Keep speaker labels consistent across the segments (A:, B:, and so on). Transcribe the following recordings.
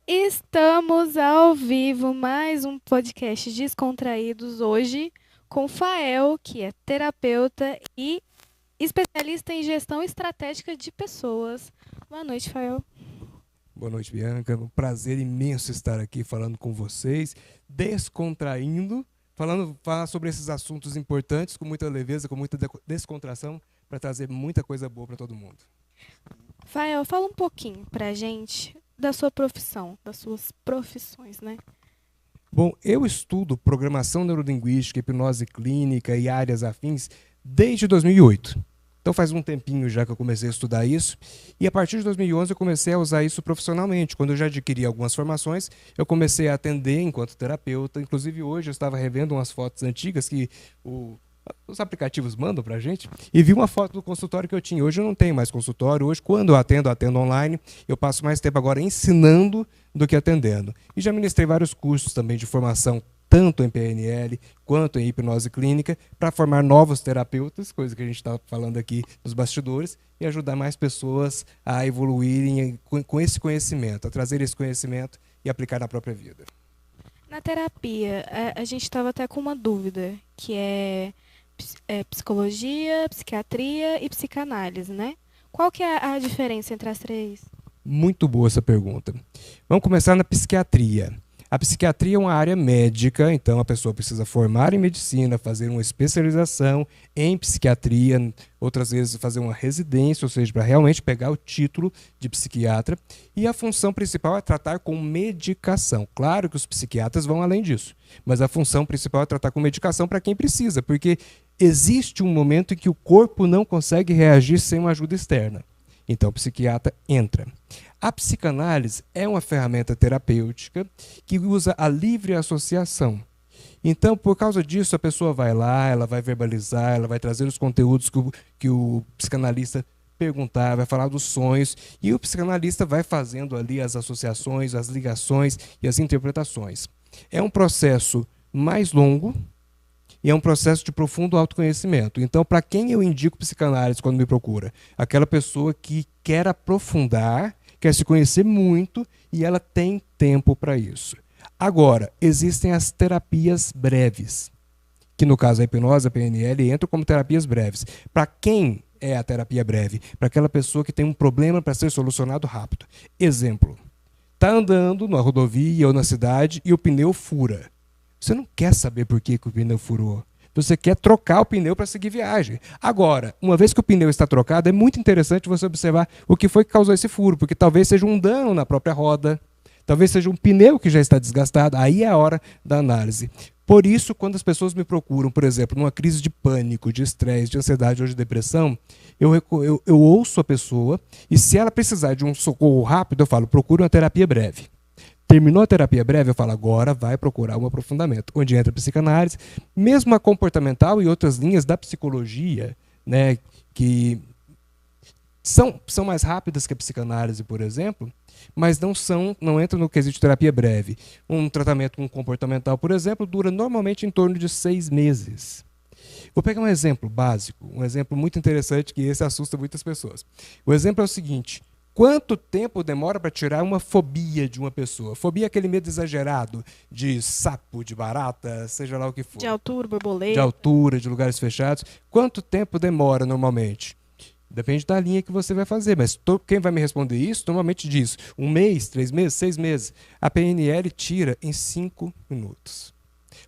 A: Estamos ao vivo, mais um podcast Descontraídos hoje com Fael, que é terapeuta e especialista em gestão estratégica de pessoas. Boa noite, Fael.
B: Boa noite, Bianca. Um prazer imenso estar aqui falando com vocês, descontraindo, falar sobre esses assuntos importantes com muita leveza, com muita descontração, para trazer muita coisa boa para todo mundo.
A: Fael, fala um pouquinho pra gente da sua profissão, das suas profissões, né?
B: Bom, eu estudo programação neurolinguística, hipnose clínica e áreas afins desde 2008. Então faz um tempinho já que eu comecei a estudar isso. E a partir de 2011 eu comecei a usar isso profissionalmente. Quando eu já adquiri algumas formações, eu comecei a atender enquanto terapeuta. Inclusive hoje eu estava revendo umas fotos antigas que os aplicativos mandam pra gente, e vi uma foto do consultório que eu tinha. Hoje eu não tenho mais consultório. Hoje, quando eu atendo online. Eu passo mais tempo agora ensinando do que atendendo. E já ministrei vários cursos também de formação, tanto em PNL quanto em hipnose clínica, para formar novos terapeutas, coisa que a gente está falando aqui nos bastidores, e ajudar mais pessoas a evoluírem com esse conhecimento, a trazer esse conhecimento e aplicar na própria vida.
A: Na terapia, a gente estava até com uma dúvida, que é psicologia, psiquiatria e psicanálise, né? Qual que é a diferença entre as três?
B: Muito boa essa pergunta. Vamos começar na psiquiatria. A psiquiatria é uma área médica, então a pessoa precisa formar em medicina, fazer uma especialização em psiquiatria, outras vezes fazer uma residência, ou seja, para realmente pegar o título de psiquiatra. E a função principal é tratar com medicação. Claro que os psiquiatras vão além disso, mas a função principal é tratar com medicação para quem precisa, porque existe um momento em que o corpo não consegue reagir sem uma ajuda externa. Então, o psiquiatra entra. A psicanálise é uma ferramenta terapêutica que usa a livre associação. Então, por causa disso, a pessoa vai lá, ela vai verbalizar, ela vai trazer os conteúdos que o psicanalista perguntar, vai falar dos sonhos, e o psicanalista vai fazendo ali as associações, as ligações e as interpretações. É um processo mais longo, e é um processo de profundo autoconhecimento. Então, para quem eu indico psicanálise quando me procura? Aquela pessoa que quer aprofundar, quer se conhecer muito e ela tem tempo para isso. Agora, existem as terapias breves, que no caso a hipnose, a PNL, entram como terapias breves. Para quem é a terapia breve? Para aquela pessoa que tem um problema para ser solucionado rápido. Exemplo, está andando na rodovia ou na cidade e o pneu fura. Você não quer saber por que o pneu furou. Você quer trocar o pneu para seguir viagem. Agora, uma vez que o pneu está trocado, é muito interessante você observar o que foi que causou esse furo, porque talvez seja um dano na própria roda, talvez seja um pneu que já está desgastado. Aí é a hora da análise. Por isso, quando as pessoas me procuram, por exemplo, numa crise de pânico, de estresse, de ansiedade ou de depressão, eu ouço a pessoa e se ela precisar de um socorro rápido, eu falo, procure uma terapia breve. Terminou a terapia breve, eu falo, agora vai procurar um aprofundamento, onde entra a psicanálise, mesmo a comportamental e outras linhas da psicologia, né, que são mais rápidas que a psicanálise, por exemplo, mas não entram no quesito de terapia breve. Um tratamento com comportamental, por exemplo, dura normalmente em torno de 6 meses. Vou pegar um exemplo básico, um exemplo muito interessante, que esse assusta muitas pessoas. O exemplo é o seguinte: quanto tempo demora para tirar uma fobia de uma pessoa? Fobia é aquele medo exagerado de sapo, de barata, seja lá o que for.
A: De altura, borboleta.
B: De altura, de lugares fechados. Quanto tempo demora normalmente? Depende da linha que você vai fazer, mas quem vai me responder isso normalmente diz 1 mês, 3 meses, 6 meses. A PNL tira em 5 minutos.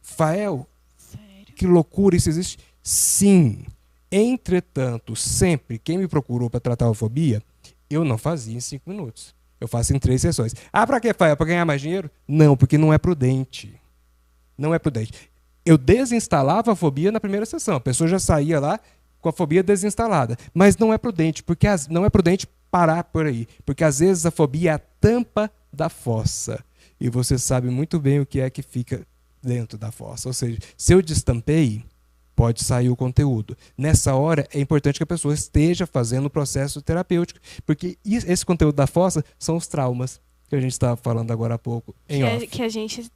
B: Fael,
A: Sério?
B: que loucura, isso existe? Sim. Entretanto, sempre quem me procurou para tratar a fobia, eu não fazia em 5 minutos. Eu faço em 3 sessões. Ah, para quê, Fael? Para ganhar mais dinheiro? Não, porque não é prudente. Não é prudente. Eu desinstalava a fobia na primeira sessão. A pessoa já saía lá com a fobia desinstalada. Mas não é prudente, não é prudente parar por aí. Porque às vezes a fobia é a tampa da fossa. E você sabe muito bem o que é que fica dentro da fossa. Ou seja, se eu destampei, pode sair o conteúdo. Nessa hora, é importante que a pessoa esteja fazendo o processo terapêutico, porque esse conteúdo da fossa são os traumas que a gente estava falando agora há pouco em off.
A: Que a gente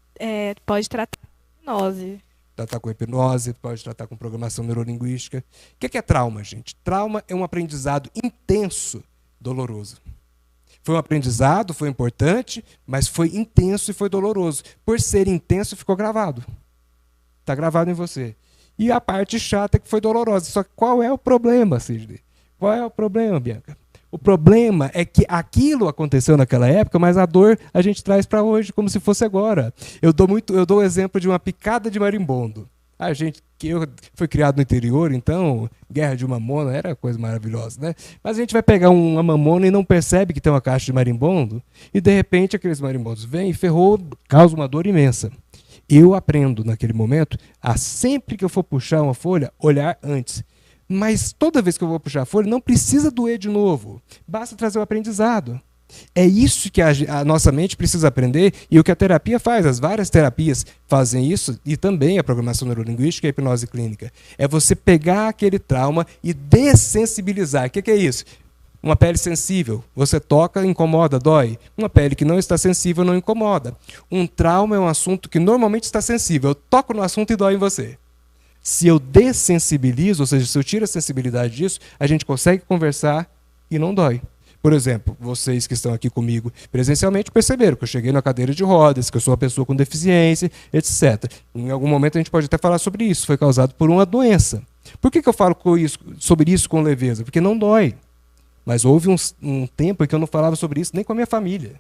A: pode tratar com hipnose.
B: Tratar com hipnose, pode tratar com programação neurolinguística. O que é trauma, gente? Trauma é um aprendizado intenso, doloroso. Foi um aprendizado, foi importante, mas foi intenso e foi doloroso. Por ser intenso, ficou gravado. Está gravado em você. E a parte chata que foi dolorosa. Só que qual é o problema, Sidney? Qual é o problema, Bianca? O problema é que aquilo aconteceu naquela época, mas a dor a gente traz para hoje, como se fosse agora. Eu dou o exemplo de uma picada de marimbondo. A gente, que eu fui criado no interior, então, guerra de mamona era coisa maravilhosa, né? Mas a gente vai pegar uma mamona e não percebe que tem uma caixa de marimbondo, e de repente aqueles marimbondos vêm e ferrou, causa uma dor imensa. Eu aprendo naquele momento a sempre que eu for puxar uma folha, olhar antes. Mas toda vez que eu vou puxar a folha, não precisa doer de novo. Basta trazer o aprendizado. É isso que a nossa mente precisa aprender e o que a terapia faz. As várias terapias fazem isso e também a programação neurolinguística e a hipnose clínica. É você pegar aquele trauma e dessensibilizar. O que é isso? Uma pele sensível, você toca, incomoda, dói. Uma pele que não está sensível não incomoda. Um trauma é um assunto que normalmente está sensível. Eu toco no assunto e dói em você. Se eu dessensibilizo, ou seja, se eu tiro a sensibilidade disso, a gente consegue conversar e não dói. Por exemplo, vocês que estão aqui comigo presencialmente perceberam que eu cheguei na cadeira de rodas, que eu sou uma pessoa com deficiência, etc. Em algum momento a gente pode até falar sobre isso. Foi causado por uma doença. Por que eu falo sobre isso com leveza? Porque não dói. Mas houve um tempo em que eu não falava sobre isso nem com a minha família.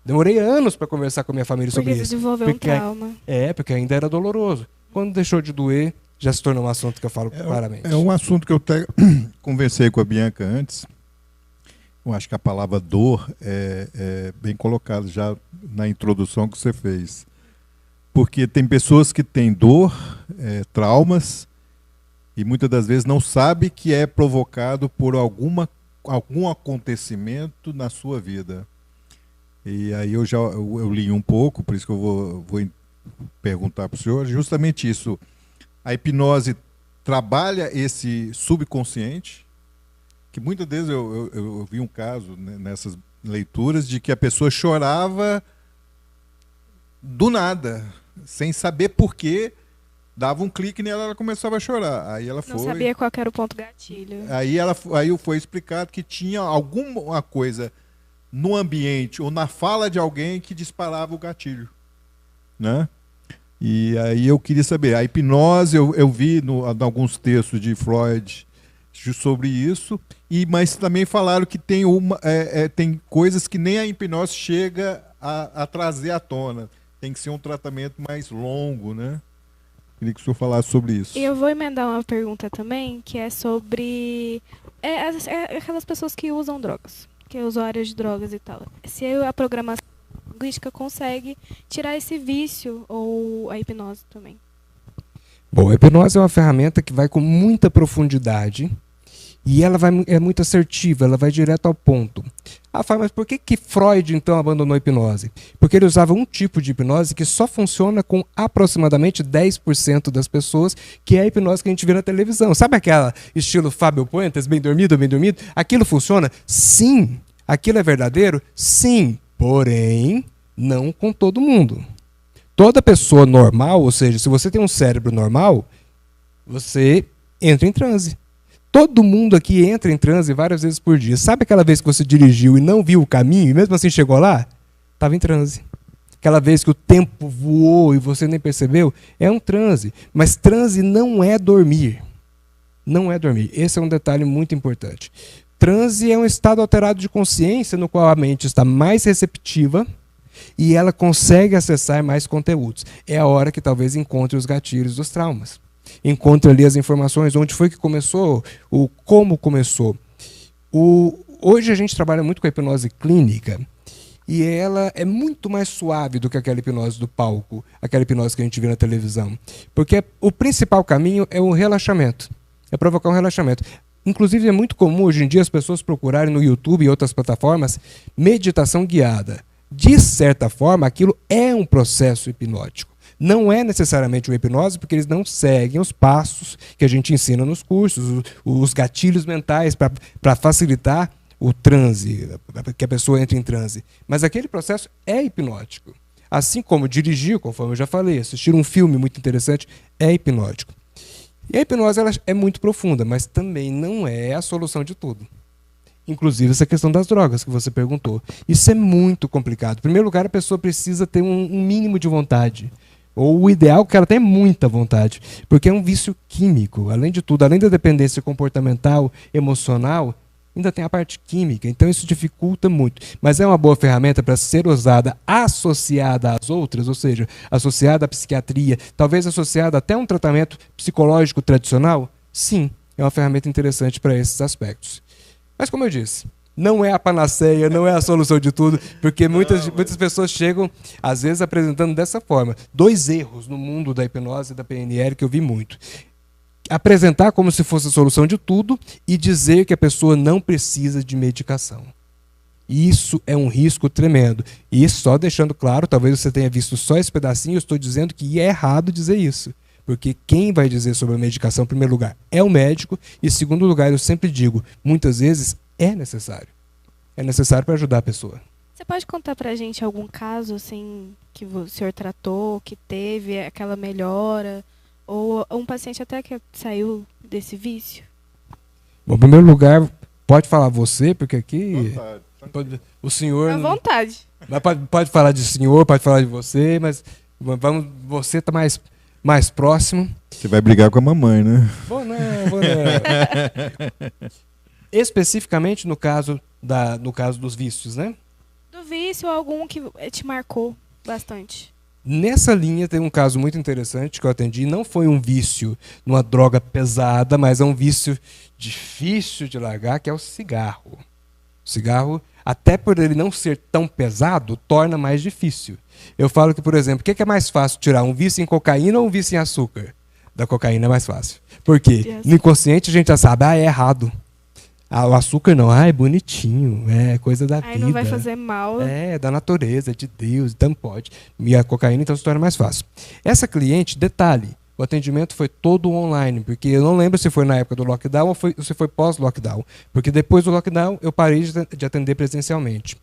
B: Demorei anos para conversar com a minha família sobre isso.
A: Porque desenvolveu um trauma.
B: Porque ainda era doloroso. Quando deixou de doer, já se tornou um assunto que eu falo claramente.
C: É um assunto que eu até conversei com a Bianca antes. Eu acho que a palavra dor é bem colocada já na introdução que você fez. Porque tem pessoas que têm dor, traumas, e muitas das vezes não sabe que é provocado por algum acontecimento na sua vida. E aí eu li um pouco, por isso que eu vou perguntar para o senhor, justamente isso. A hipnose trabalha esse subconsciente, que muitas vezes eu vi um caso, né, nessas leituras de que a pessoa chorava do nada, sem saber por quê, dava um clique nela, ela começava a chorar. Aí ela
A: Não sabia qual era o ponto gatilho.
C: Aí foi explicado que tinha alguma coisa no ambiente ou na fala de alguém que disparava o gatilho, né? E aí eu queria saber, a hipnose, eu vi em alguns textos de Freud sobre isso, mas também falaram que tem coisas que nem a hipnose chega a trazer à tona. Tem que ser um tratamento mais longo, né? Queria que o senhor falasse sobre isso.
A: E eu vou emendar uma pergunta também, que é sobre aquelas pessoas que usam drogas, que é usuárias de drogas e tal. Se a programação linguística consegue tirar esse vício, ou a hipnose também.
B: Bom, a hipnose é uma ferramenta que vai com muita profundidade e ela é muito assertiva, ela vai direto ao ponto. Mas por que Freud então abandonou a hipnose? Porque ele usava um tipo de hipnose que só funciona com aproximadamente 10% das pessoas, que é a hipnose que a gente vê na televisão. Sabe aquela estilo Fábio Puentes, bem dormido, bem dormido? Aquilo funciona? Sim. Aquilo é verdadeiro? Sim. Porém, não com todo mundo. Toda pessoa normal, ou seja, se você tem um cérebro normal, você entra em transe. Todo mundo aqui entra em transe várias vezes por dia. Sabe aquela vez que você dirigiu e não viu o caminho e mesmo assim chegou lá? Estava em transe. Aquela vez que o tempo voou e você nem percebeu? É um transe. Mas transe não é dormir. Não é dormir. Esse é um detalhe muito importante. Transe é um estado alterado de consciência no qual a mente está mais receptiva e ela consegue acessar mais conteúdos. É a hora que talvez encontre os gatilhos dos traumas. Encontre ali as informações, onde foi que começou, como começou. Hoje a gente trabalha muito com a hipnose clínica e ela é muito mais suave do que aquela hipnose do palco, aquela hipnose que a gente vê na televisão. Porque o principal caminho é o relaxamento, é provocar um relaxamento. Inclusive é muito comum hoje em dia as pessoas procurarem no YouTube e outras plataformas meditação guiada. De certa forma, aquilo é um processo hipnótico. Não é necessariamente uma hipnose, porque eles não seguem os passos que a gente ensina nos cursos, os gatilhos mentais para facilitar o transe, que a pessoa entre em transe. Mas aquele processo é hipnótico. Assim como dirigir, conforme eu já falei, assistir um filme muito interessante, é hipnótico. E a hipnose ela é muito profunda, mas também não é a solução de tudo. Inclusive essa questão das drogas que você perguntou. Isso é muito complicado. Em primeiro lugar, a pessoa precisa ter um mínimo de vontade. Ou o ideal é que ela tenha muita vontade. Porque é um vício químico. Além de tudo, além da dependência comportamental, emocional, ainda tem a parte química. Então isso dificulta muito. Mas é uma boa ferramenta para ser usada associada às outras, ou seja, associada à psiquiatria, talvez associada até a um tratamento psicológico tradicional? Sim, é uma ferramenta interessante para esses aspectos. Mas como eu disse, não é a panaceia, não é a solução de tudo, porque muitas pessoas chegam, às vezes, apresentando dessa forma. 2 erros no mundo da hipnose e da PNL que eu vi muito. Apresentar como se fosse a solução de tudo e dizer que a pessoa não precisa de medicação. Isso é um risco tremendo. E só deixando claro, talvez você tenha visto só esse pedacinho, eu estou dizendo que é errado dizer isso. Porque quem vai dizer sobre a medicação, em primeiro lugar, é o médico. E, em segundo lugar, eu sempre digo, muitas vezes é necessário. É necessário para ajudar a pessoa.
A: Você pode contar pra gente algum caso assim que o senhor tratou, que teve aquela melhora? Ou um paciente até que saiu desse vício?
B: Bom, em primeiro lugar, pode falar você, porque aqui o senhor...
A: À vontade.
B: Pode falar de senhor, pode falar de você, mas você está mais próximo.
C: Você vai brigar com a mamãe, né?
B: Vou não. Especificamente no caso dos vícios, né?
A: Do vício, algum que te marcou bastante?
B: Nessa linha tem um caso muito interessante que eu atendi. Não foi um vício numa droga pesada, mas é um vício difícil de largar, que é o cigarro. O cigarro, até por ele não ser tão pesado, torna mais difícil. Eu falo que, por exemplo, o que é mais fácil tirar? Um vício em cocaína ou um vício em açúcar? Da cocaína é mais fácil. Por quê? No inconsciente a gente já sabe, é errado. O açúcar não, é bonitinho, é coisa da vida.
A: Não vai fazer mal.
B: É da natureza, é de Deus, então pode. E a cocaína então se torna mais fácil. Essa cliente, detalhe, o atendimento foi todo online, porque eu não lembro se foi na época do lockdown ou se foi pós-lockdown. Porque depois do lockdown eu parei de atender presencialmente.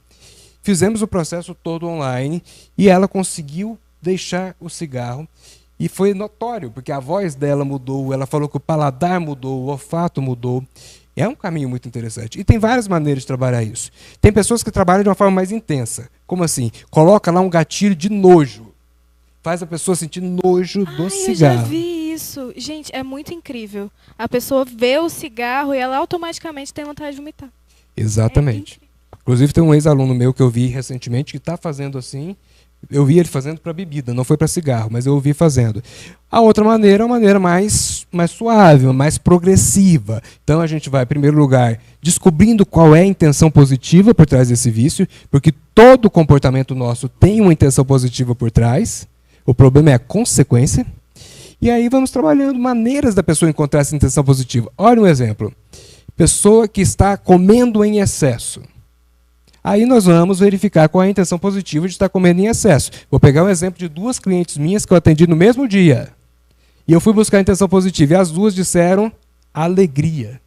B: Fizemos o processo todo online e ela conseguiu deixar o cigarro. E foi notório, porque a voz dela mudou, ela falou que o paladar mudou, o olfato mudou. É um caminho muito interessante. E tem várias maneiras de trabalhar isso. Tem pessoas que trabalham de uma forma mais intensa. Como assim? Coloca lá um gatilho de nojo. Faz a pessoa sentir nojo do cigarro.
A: Eu já vi isso. Gente, é muito incrível. A pessoa vê o cigarro e ela automaticamente tem vontade de vomitar.
B: Exatamente. Inclusive tem um ex-aluno meu que eu vi recentemente que está fazendo assim. Eu vi ele fazendo para bebida, não foi para cigarro, mas eu ouvi fazendo. A outra maneira é uma maneira mais suave, mais progressiva. Então a gente vai, em primeiro lugar, descobrindo qual é a intenção positiva por trás desse vício, porque todo comportamento nosso tem uma intenção positiva por trás. O problema é a consequência. E aí vamos trabalhando maneiras da pessoa encontrar essa intenção positiva. Olha um exemplo. Pessoa que está comendo em excesso. Aí nós vamos verificar qual é a intenção positiva de estar comendo em excesso. Vou pegar um exemplo de 2 clientes minhas que eu atendi no mesmo dia. E eu fui buscar a intenção positiva. E as 2 disseram alegria.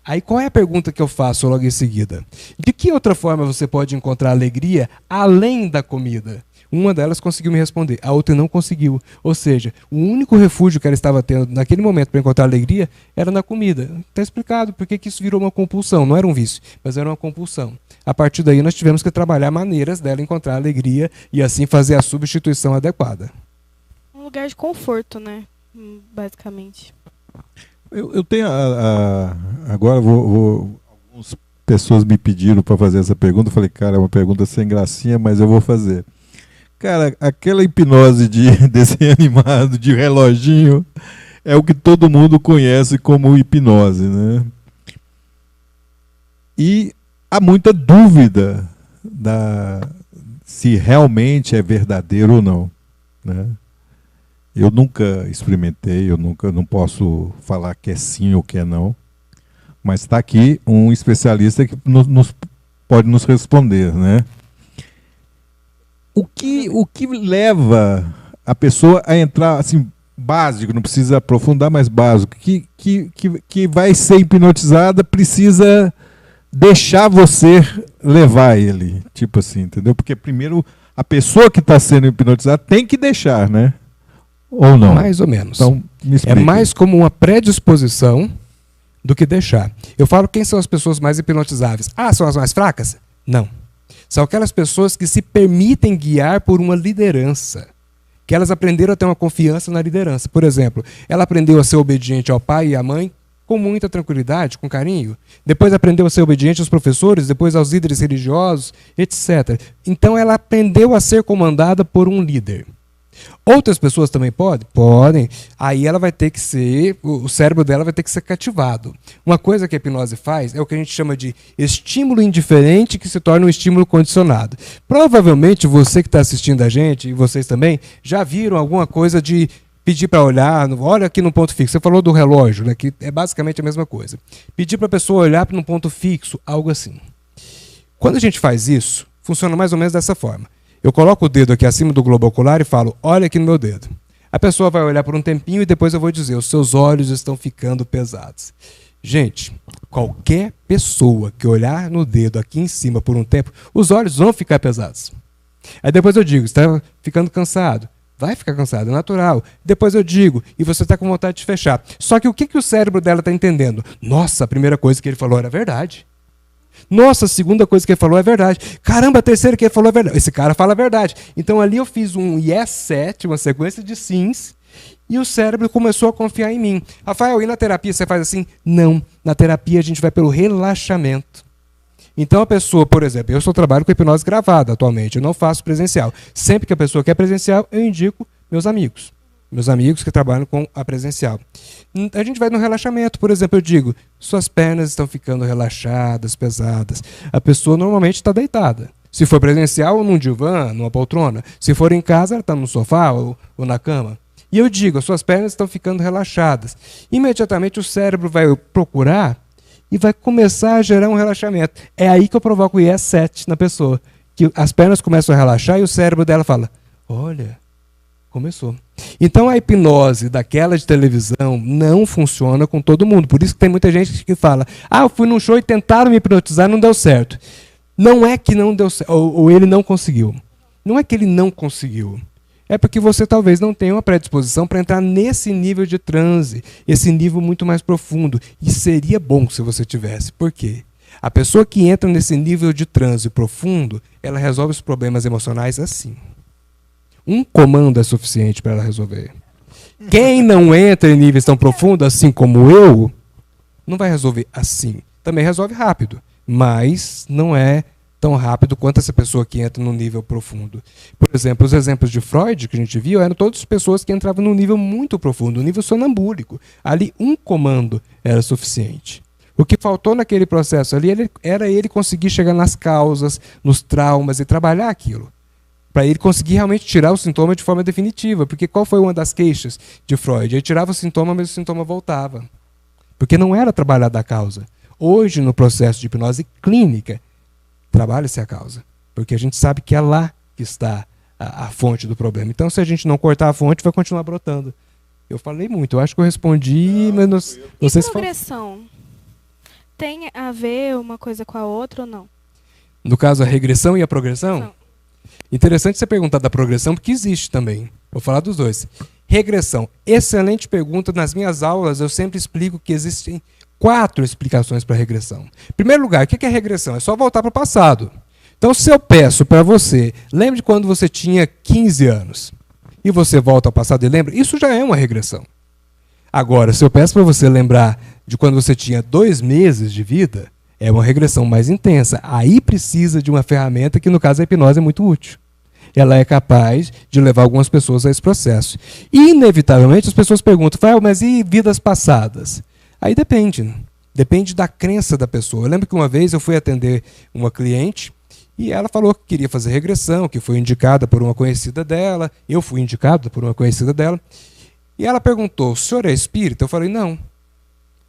B: Aí qual é a pergunta que eu faço logo em seguida? De que outra forma você pode encontrar alegria além da comida? Uma delas conseguiu me responder, a outra não conseguiu. Ou seja, o único refúgio que ela estava tendo naquele momento para encontrar alegria era na comida. Está explicado por que isso virou uma compulsão. Não era um vício, mas era uma compulsão. A partir daí nós tivemos que trabalhar maneiras dela encontrar alegria e assim fazer a substituição adequada.
A: Um lugar de conforto, né? Basicamente.
C: Eu tenho agora algumas pessoas me pediram para fazer essa pergunta. Eu falei, cara, é uma pergunta sem gracinha, mas eu vou fazer. Cara, aquela hipnose de desenho animado, de reloginho, é o que todo mundo conhece como hipnose, né? E há muita dúvida se realmente é verdadeiro ou não, né? Eu nunca experimentei, não posso falar que é sim ou que é não, mas está aqui um especialista que pode nos responder, né? O que leva a pessoa a entrar, assim, básico, não precisa aprofundar, mas básico, que vai ser hipnotizada, precisa deixar você levar ele, tipo assim, entendeu? Porque primeiro a pessoa que está sendo hipnotizada tem que deixar, né? Ou não?
B: Mais ou menos.
C: Então, me explica.
B: É mais como uma predisposição do que deixar. Eu falo quem são as pessoas mais hipnotizáveis. Ah, são as mais fracas? Não. São aquelas pessoas que se permitem guiar por uma liderança. Que elas aprenderam a ter uma confiança na liderança. Por exemplo, ela aprendeu a ser obediente ao pai e à mãe com muita tranquilidade, com carinho. Depois aprendeu a ser obediente aos professores, depois aos líderes religiosos, etc. Então ela aprendeu a ser comandada por um líder. Outras pessoas também podem? Podem. Aí ela vai ter que ser, o cérebro dela vai ter que ser cativado. Uma coisa que a hipnose faz é o que a gente chama de estímulo indiferente que se torna um estímulo condicionado. Provavelmente você que está assistindo a gente, e vocês também, já viram alguma coisa de pedir para olhar, olha aqui no ponto fixo. Você falou do relógio, né, que é basicamente a mesma coisa. Pedir para a pessoa olhar para um ponto fixo, algo assim. Quando a gente faz isso, funciona mais ou menos dessa forma. Eu coloco o dedo aqui acima do globo ocular e falo, olha aqui no meu dedo. A pessoa vai olhar por um tempinho e depois eu vou dizer, os seus olhos estão ficando pesados. Gente, qualquer pessoa que olhar no dedo aqui em cima por um tempo, os olhos vão ficar pesados. Aí depois eu digo, está ficando cansado. Vai ficar cansado, é natural. Depois eu digo, e você está com vontade de fechar. Só que o que o cérebro dela está entendendo? Nossa, a primeira coisa que ele falou era verdade. Nossa, a segunda coisa que ele falou é verdade. Caramba, a terceira que ele falou é verdade. Esse cara fala a verdade. Então ali eu fiz um yes set, uma sequência de sims, e o cérebro começou a confiar em mim. Rafael, e na terapia você faz assim? Não. Na terapia a gente vai pelo relaxamento. Então a pessoa, por exemplo, eu só trabalho com hipnose gravada atualmente, eu não faço presencial. Sempre que a pessoa quer presencial, eu indico meus amigos. Meus amigos que trabalham com a presencial. A gente vai no relaxamento, por exemplo, eu digo, suas pernas estão ficando relaxadas, pesadas. A pessoa normalmente está deitada. Se for presencial, num divã, numa poltrona. Se for em casa, ela está no sofá ou na cama. E eu digo, as suas pernas estão ficando relaxadas. Imediatamente o cérebro vai procurar e vai começar a gerar um relaxamento. É aí que eu provoco o yes set na pessoa. Que as pernas começam a relaxar e o cérebro dela fala, olha, começou. Então a hipnose daquela de televisão não funciona com todo mundo. Por isso que tem muita gente que fala, eu fui num show e tentaram me hipnotizar, não deu certo. Não é que não deu certo, ou ele não conseguiu. Não é que ele não conseguiu. É porque você talvez não tenha uma predisposição para entrar nesse nível de transe, esse nível muito mais profundo. E seria bom se você tivesse. Por quê? A pessoa que entra nesse nível de transe profundo, ela resolve os problemas emocionais assim. Um comando é suficiente para ela resolver. Quem não entra em níveis tão profundos, assim como eu, não vai resolver assim. Também resolve rápido, mas não é tão rápido quanto essa pessoa que entra no nível profundo. Por exemplo, os exemplos de Freud que a gente viu eram todas pessoas que entravam num nível muito profundo, um nível sonambúlico. Ali um comando era suficiente. O que faltou naquele processo ali era ele conseguir chegar nas causas, nos traumas e trabalhar aquilo. Para ele conseguir realmente tirar o sintoma de forma definitiva. Porque qual foi uma das queixas de Freud? Ele tirava o sintoma, mas o sintoma voltava. Porque não era trabalhada a causa. Hoje, no processo de hipnose clínica, trabalha-se a causa. Porque a gente sabe que é lá que está a fonte do problema. Então, se a gente não cortar a fonte, vai continuar brotando. Eu falei muito, eu acho que eu respondi, mas não sei se...
A: E progressão? Tem a ver uma coisa com a outra ou não?
B: No caso, a regressão e a progressão?
A: Não.
B: Interessante você perguntar da progressão, porque existe também. Vou falar dos dois. Regressão. Excelente pergunta. Nas minhas aulas, eu sempre explico que existem 4 explicações para regressão. Em primeiro lugar, o que é regressão? É só voltar para o passado. Então, se eu peço para você, lembre de quando você tinha 15 anos, e você volta ao passado e lembra, isso já é uma regressão. Agora, se eu peço para você lembrar de quando você tinha 2 meses de vida, é uma regressão mais intensa. Aí precisa de uma ferramenta que, no caso, a hipnose é muito útil. Ela é capaz de levar algumas pessoas a esse processo. E, inevitavelmente, as pessoas perguntam, mas e vidas passadas? Aí depende. Depende da crença da pessoa. Eu lembro que uma vez eu fui atender uma cliente e ela falou que queria fazer regressão, que foi indicada por uma conhecida dela. Eu fui indicado por uma conhecida dela. E ela perguntou, o senhor é espírita? Eu falei, não.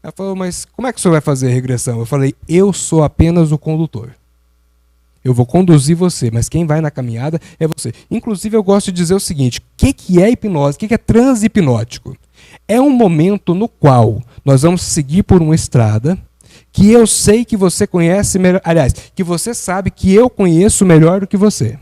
B: Ela falou, mas como é que o senhor vai fazer a regressão? Eu falei, eu sou apenas o condutor. Eu vou conduzir você, mas quem vai na caminhada é você. Inclusive, eu gosto de dizer o seguinte, o que é hipnose? O que é transe hipnótico? É um momento no qual nós vamos seguir por uma estrada que eu sei que você conhece melhor, aliás, que você sabe que eu conheço melhor do que você.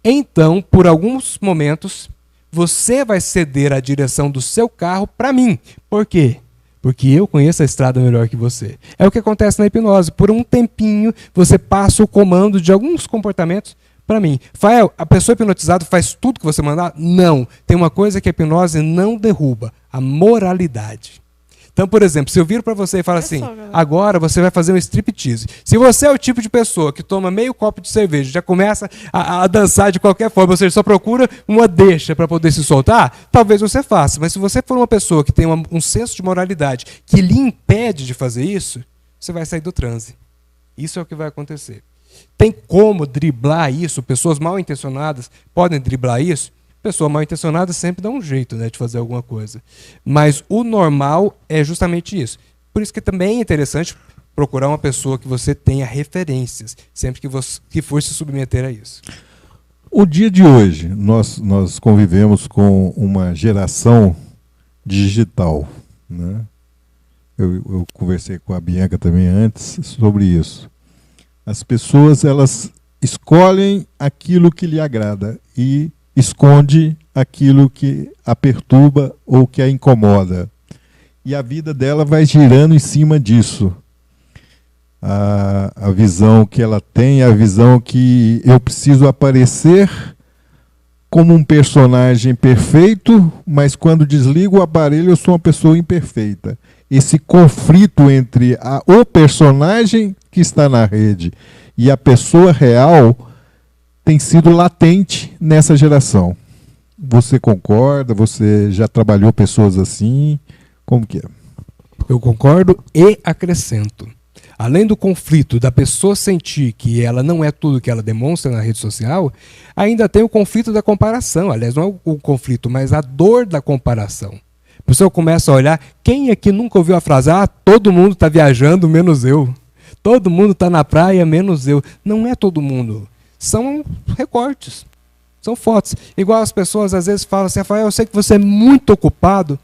B: Então, por alguns momentos, você vai ceder a direção do seu carro para mim. Por quê? porque eu conheço a estrada melhor que você. É o que acontece na hipnose. Por um tempinho, você passa o comando de alguns comportamentos para mim. Fael, a pessoa hipnotizada faz tudo que você mandar? Não. Tem uma coisa que a hipnose não derruba, a moralidade. Então, por exemplo, se eu viro para você e falo assim, agora você vai fazer um striptease. Se você é o tipo de pessoa que toma meio copo de cerveja, já começa a dançar de qualquer forma, ou seja, só procura uma deixa para poder se soltar, talvez você faça. Mas se você for uma pessoa que tem um senso de moralidade que lhe impede de fazer isso, você vai sair do transe. Isso é o que vai acontecer. Tem como driblar isso? Pessoas mal intencionadas podem driblar isso? Pessoa mal intencionada sempre dá um jeito, né, de fazer alguma coisa. Mas o normal é justamente isso. Por isso que também é interessante procurar uma pessoa que você tenha referências, sempre que for se submeter a isso.
C: O dia de hoje, nós convivemos com uma geração digital, né? Eu conversei com a Bianca também antes sobre isso. As pessoas, elas escolhem aquilo que lhe agrada e esconde aquilo que a perturba ou que a incomoda. E a vida dela vai girando em cima disso. A visão que ela tem, a visão que eu preciso aparecer como um personagem perfeito, mas quando desligo o aparelho eu sou uma pessoa imperfeita. Esse conflito entre o personagem que está na rede e a pessoa real tem sido latente nessa geração. Você concorda? Você já trabalhou pessoas assim? Como que é?
B: Eu concordo e acrescento. Além do conflito da pessoa sentir que ela não é tudo que ela demonstra na rede social, ainda tem o conflito da comparação. Aliás, não é o conflito, mas a dor da comparação. A pessoa começa a olhar, quem aqui nunca ouviu a frase, todo mundo está viajando, menos eu. Todo mundo está na praia, menos eu. Não é todo mundo. São recortes, são fotos. Igual as pessoas às vezes falam assim, Rafael, eu sei que você é muito ocupado.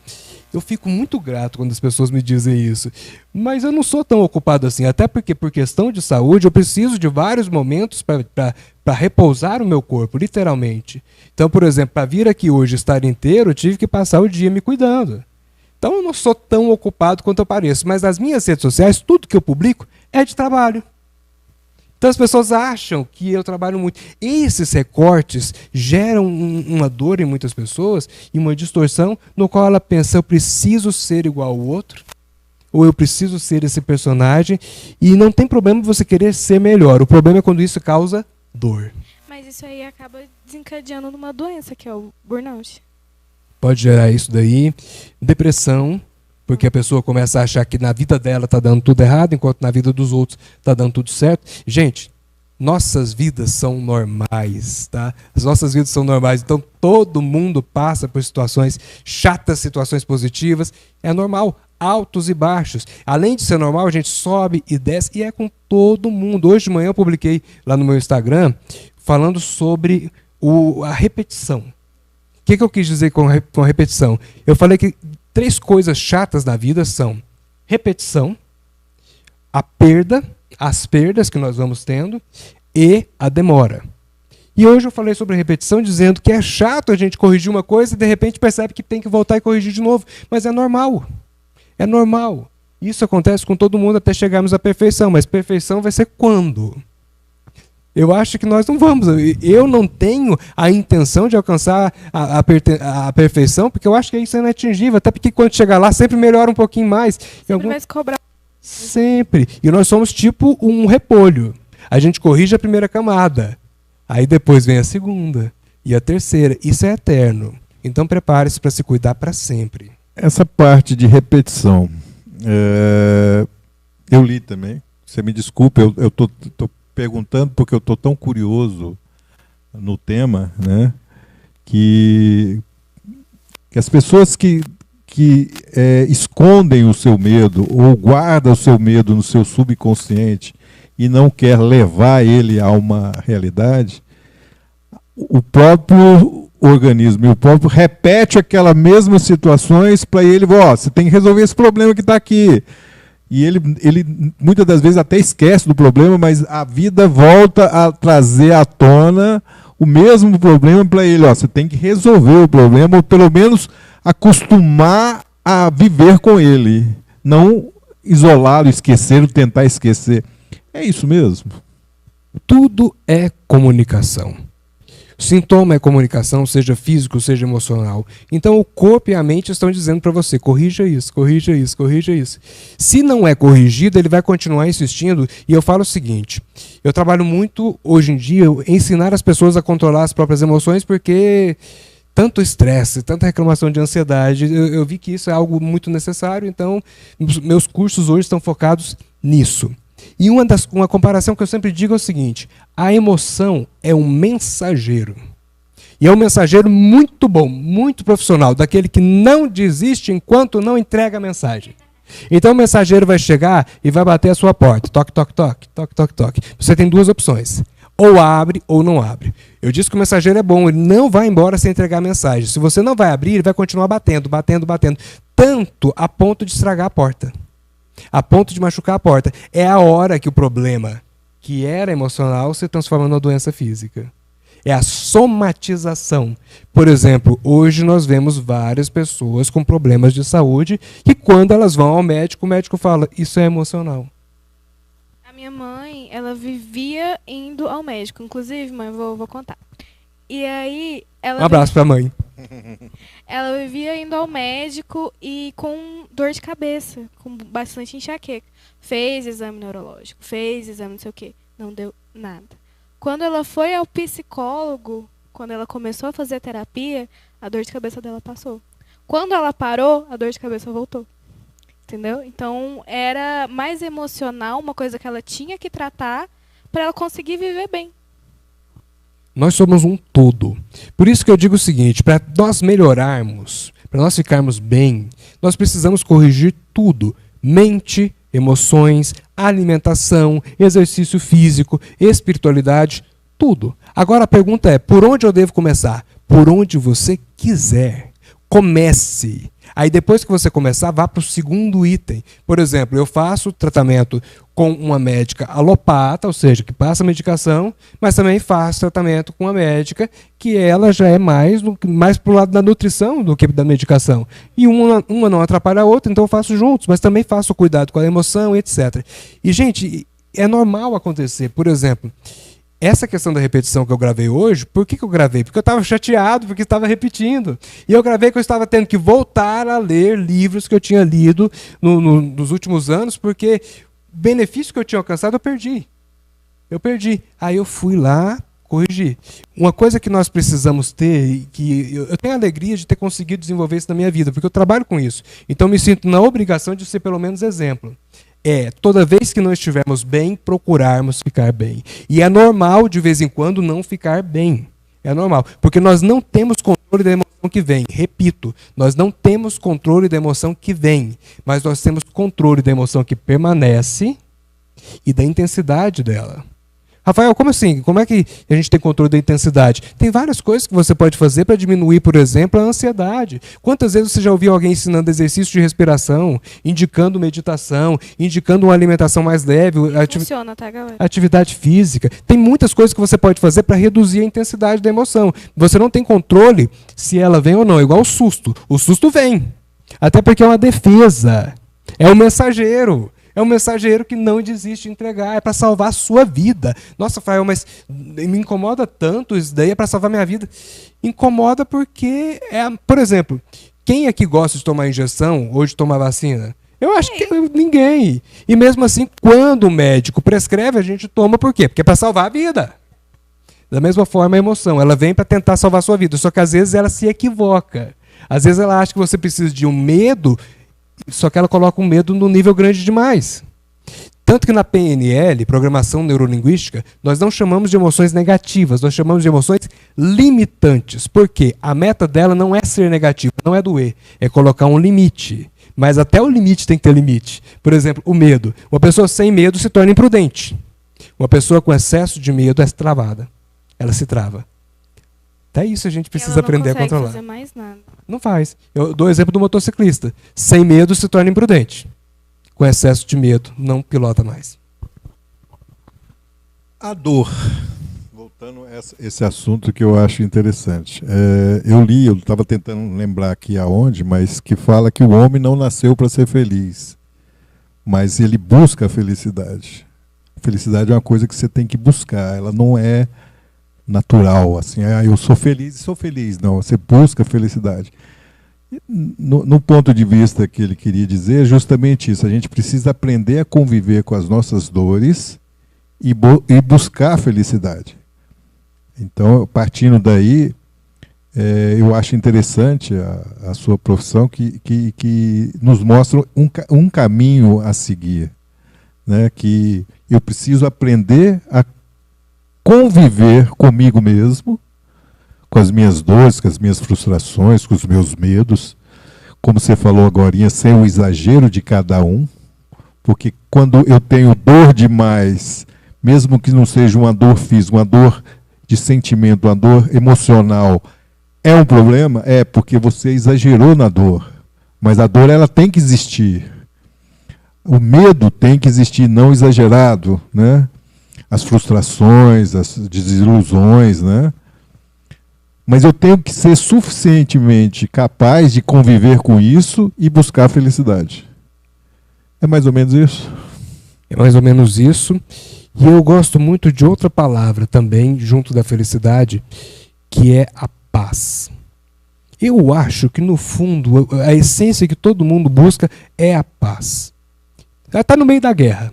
B: Eu fico muito grato quando as pessoas me dizem isso. Mas eu não sou tão ocupado assim, até porque por questão de saúde eu preciso de vários momentos para repousar o meu corpo, literalmente. Então, por exemplo, para vir aqui hoje estar inteiro, eu tive que passar o dia me cuidando. Então eu não sou tão ocupado quanto eu pareço. Mas nas minhas redes sociais, tudo que eu publico é de trabalho. Então as pessoas acham que eu trabalho muito. Esses recortes geram uma dor em muitas pessoas e uma distorção no qual ela pensa, eu preciso ser igual ao outro, ou eu preciso ser esse personagem, e não tem problema você querer ser melhor. O problema é quando isso causa dor.
A: Mas isso aí acaba desencadeando numa doença, que é o burnout.
B: Pode gerar isso daí, depressão, porque a pessoa começa a achar que na vida dela está dando tudo errado, enquanto na vida dos outros está dando tudo certo. Gente, nossas vidas são normais, tá? As nossas vidas são normais, então todo mundo passa por situações chatas, situações positivas. É normal, altos e baixos. Além de ser normal, a gente sobe e desce, e é com todo mundo. Hoje de manhã eu publiquei lá no meu Instagram falando sobre a repetição. O que eu quis dizer com a repetição? Eu falei que 3 coisas chatas na vida são repetição, a perda, as perdas que nós vamos tendo e a demora. E hoje eu falei sobre repetição dizendo que é chato a gente corrigir uma coisa e de repente percebe que tem que voltar e corrigir de novo. Mas é normal. É normal. Isso acontece com todo mundo até chegarmos à perfeição. Mas perfeição vai ser quando? Eu acho que nós não vamos. Eu não tenho a intenção de alcançar a perfeição, porque eu acho que isso é inatingível. Até porque quando chegar lá, sempre melhora um pouquinho mais.
A: Sempre vai se cobrar.
B: Sempre. E nós somos tipo um repolho. A gente corrige a primeira camada. Aí depois vem a segunda e a terceira. Isso é eterno. Então prepare-se para se cuidar para sempre.
C: Essa parte de repetição, eu li também. Você me desculpe, eu tô perguntando porque eu estou tão curioso no tema, né, que as pessoas que escondem o seu medo ou guardam o seu medo no seu subconsciente e não quer levar ele a uma realidade, o próprio organismo e o próprio repete aquelas mesmas situações para ele, você tem que resolver esse problema que está aqui. E ele muitas das vezes até esquece do problema, mas a vida volta a trazer à tona o mesmo problema para ele. Você tem que resolver o problema, ou pelo menos acostumar a viver com ele. não isolá-lo, esquecê-lo, tentar esquecer. É isso mesmo?
B: Tudo é comunicação. Sintoma é comunicação, seja físico, seja emocional. Então o corpo e a mente estão dizendo para você, corrija isso, corrija isso, corrija isso. Se não é corrigido, ele vai continuar insistindo. E eu falo o seguinte, eu trabalho muito hoje em dia em ensinar as pessoas a controlar as próprias emoções, porque tanto estresse, tanta reclamação de ansiedade, eu vi que isso é algo muito necessário, então meus cursos hoje estão focados nisso. E uma comparação que eu sempre digo é o seguinte, a emoção é um mensageiro. E é um mensageiro muito bom, muito profissional, daquele que não desiste enquanto não entrega a mensagem. Então o mensageiro vai chegar e vai bater a sua porta. Toque, toque, toque, toque, toque, toque. Você tem duas opções. Ou abre ou não abre. Eu disse que o mensageiro é bom, ele não vai embora sem entregar a mensagem. Se você não vai abrir, ele vai continuar batendo, batendo, batendo. Tanto a ponto de estragar a porta. A ponto de machucar a porta. É a hora que o problema, que era emocional, se transforma numa doença física. É a somatização. Por exemplo, hoje nós vemos várias pessoas com problemas de saúde que quando elas vão ao médico, o médico fala, isso é emocional.
A: A minha mãe, ela vivia indo ao médico. Inclusive, mãe, vou contar. E aí...
B: Um abraço pra mãe.
A: Ela vivia indo ao médico e com dor de cabeça, com bastante enxaqueca. Fez exame neurológico, fez exame não sei o quê. Não deu nada. Quando ela foi ao psicólogo, quando ela começou a fazer terapia, a dor de cabeça dela passou. Quando ela parou, a dor de cabeça voltou. Entendeu? Então, era mais emocional, uma coisa que ela tinha que tratar para ela conseguir viver bem.
B: Nós somos um todo. Por isso que eu digo o seguinte, para nós melhorarmos, para nós ficarmos bem, nós precisamos corrigir tudo. Mente, emoções, alimentação, exercício físico, espiritualidade, tudo. Agora a pergunta é, por onde eu devo começar? Por onde você quiser. Comece. Aí depois que você começar, vá para o segundo item. Por exemplo, eu faço tratamento com uma médica alopata, ou seja, que passa medicação, mas também faço tratamento com uma médica que ela já é mais para o lado da nutrição do que da medicação. E uma não atrapalha a outra, então eu faço juntos, mas também faço cuidado com a emoção, etc. E, gente, é normal acontecer. Por exemplo, essa questão da repetição que eu gravei hoje, por que eu gravei? Porque eu estava chateado, porque estava repetindo. E eu gravei que eu estava tendo que voltar a ler livros que eu tinha lido nos últimos anos, porque o benefício que eu tinha alcançado eu perdi. Eu perdi. Aí eu fui lá corrigir. Uma coisa que nós precisamos ter, que eu tenho a alegria de ter conseguido desenvolver isso na minha vida, porque eu trabalho com isso. Então me sinto na obrigação de ser pelo menos exemplo. Toda vez que não estivermos bem, procurarmos ficar bem. E é normal, de vez em quando, não ficar bem. É normal. Porque nós não temos controle da emoção que vem. Repito, nós não temos controle da emoção que vem. Mas nós temos controle da emoção que permanece e da intensidade dela. Rafael, como assim? Como é que a gente tem controle da intensidade? Tem várias coisas que você pode fazer para diminuir, por exemplo, a ansiedade. Quantas vezes você já ouviu alguém ensinando exercício de respiração, indicando meditação, indicando uma alimentação mais leve,
A: Funciona, tá, galera?
B: atividade física? Tem muitas coisas que você pode fazer para reduzir a intensidade da emoção. Você não tem controle se ela vem ou não, igual o susto. O susto vem, até porque é uma defesa, é um mensageiro. É um mensageiro que não desiste de entregar, é para salvar a sua vida. Nossa, Rafael, mas me incomoda tanto isso daí, é para salvar minha vida. Incomoda porque, por exemplo, quem aqui gosta de tomar injeção ou de tomar vacina? Eu acho que ninguém. E mesmo assim, quando o médico prescreve, a gente toma por quê? Porque é para salvar a vida. Da mesma forma, a emoção, ela vem para tentar salvar a sua vida, só que às vezes ela se equivoca. Às vezes ela acha que você precisa de um medo, só que ela coloca um medo no nível grande demais. Tanto que na PNL, Programação Neurolinguística, nós não chamamos de emoções negativas, nós chamamos de emoções limitantes. Por quê? A meta dela não é ser negativa, não é doer, é colocar um limite. Mas até o limite tem que ter limite. Por exemplo, o medo. Uma pessoa sem medo se torna imprudente. Uma pessoa com excesso de medo é travada. Ela se trava. Até isso a gente precisa aprender a controlar.
A: Não fazer mais nada.
B: Não faz. Eu dou o exemplo do motociclista. Sem medo se torna imprudente. Com excesso de medo, não pilota mais.
C: A dor. Voltando a esse assunto que eu acho interessante. Eu estava tentando lembrar aqui aonde, mas que fala que o homem não nasceu para ser feliz. mas ele busca a felicidade. A felicidade é uma coisa que você tem que buscar, ela não é natural, assim, eu sou feliz e sou feliz. Não, você busca a felicidade. No ponto de vista que ele queria dizer, é justamente isso. A gente precisa aprender a conviver com as nossas dores e buscar a felicidade. Então, partindo daí, eu acho interessante a sua profissão que nos mostra um caminho a seguir, né? Que eu preciso aprender a conviver comigo mesmo, com as minhas dores, com as minhas frustrações, com os meus medos, como você falou agorinha, sem o exagero de cada um, porque quando eu tenho dor demais, mesmo que não seja uma dor física, uma dor de sentimento, uma dor emocional, é um problema? É, porque você exagerou na dor, mas a dor ela tem que existir. O medo tem que existir, não exagerado, né? As frustrações, as desilusões, né? Mas eu tenho que ser suficientemente capaz de conviver com isso e buscar a felicidade. É mais ou menos isso?
B: É mais ou menos isso. E eu gosto muito de outra palavra também, junto da felicidade, que é a paz. Eu acho que, no fundo, a essência que todo mundo busca é a paz. Ela está no meio da guerra.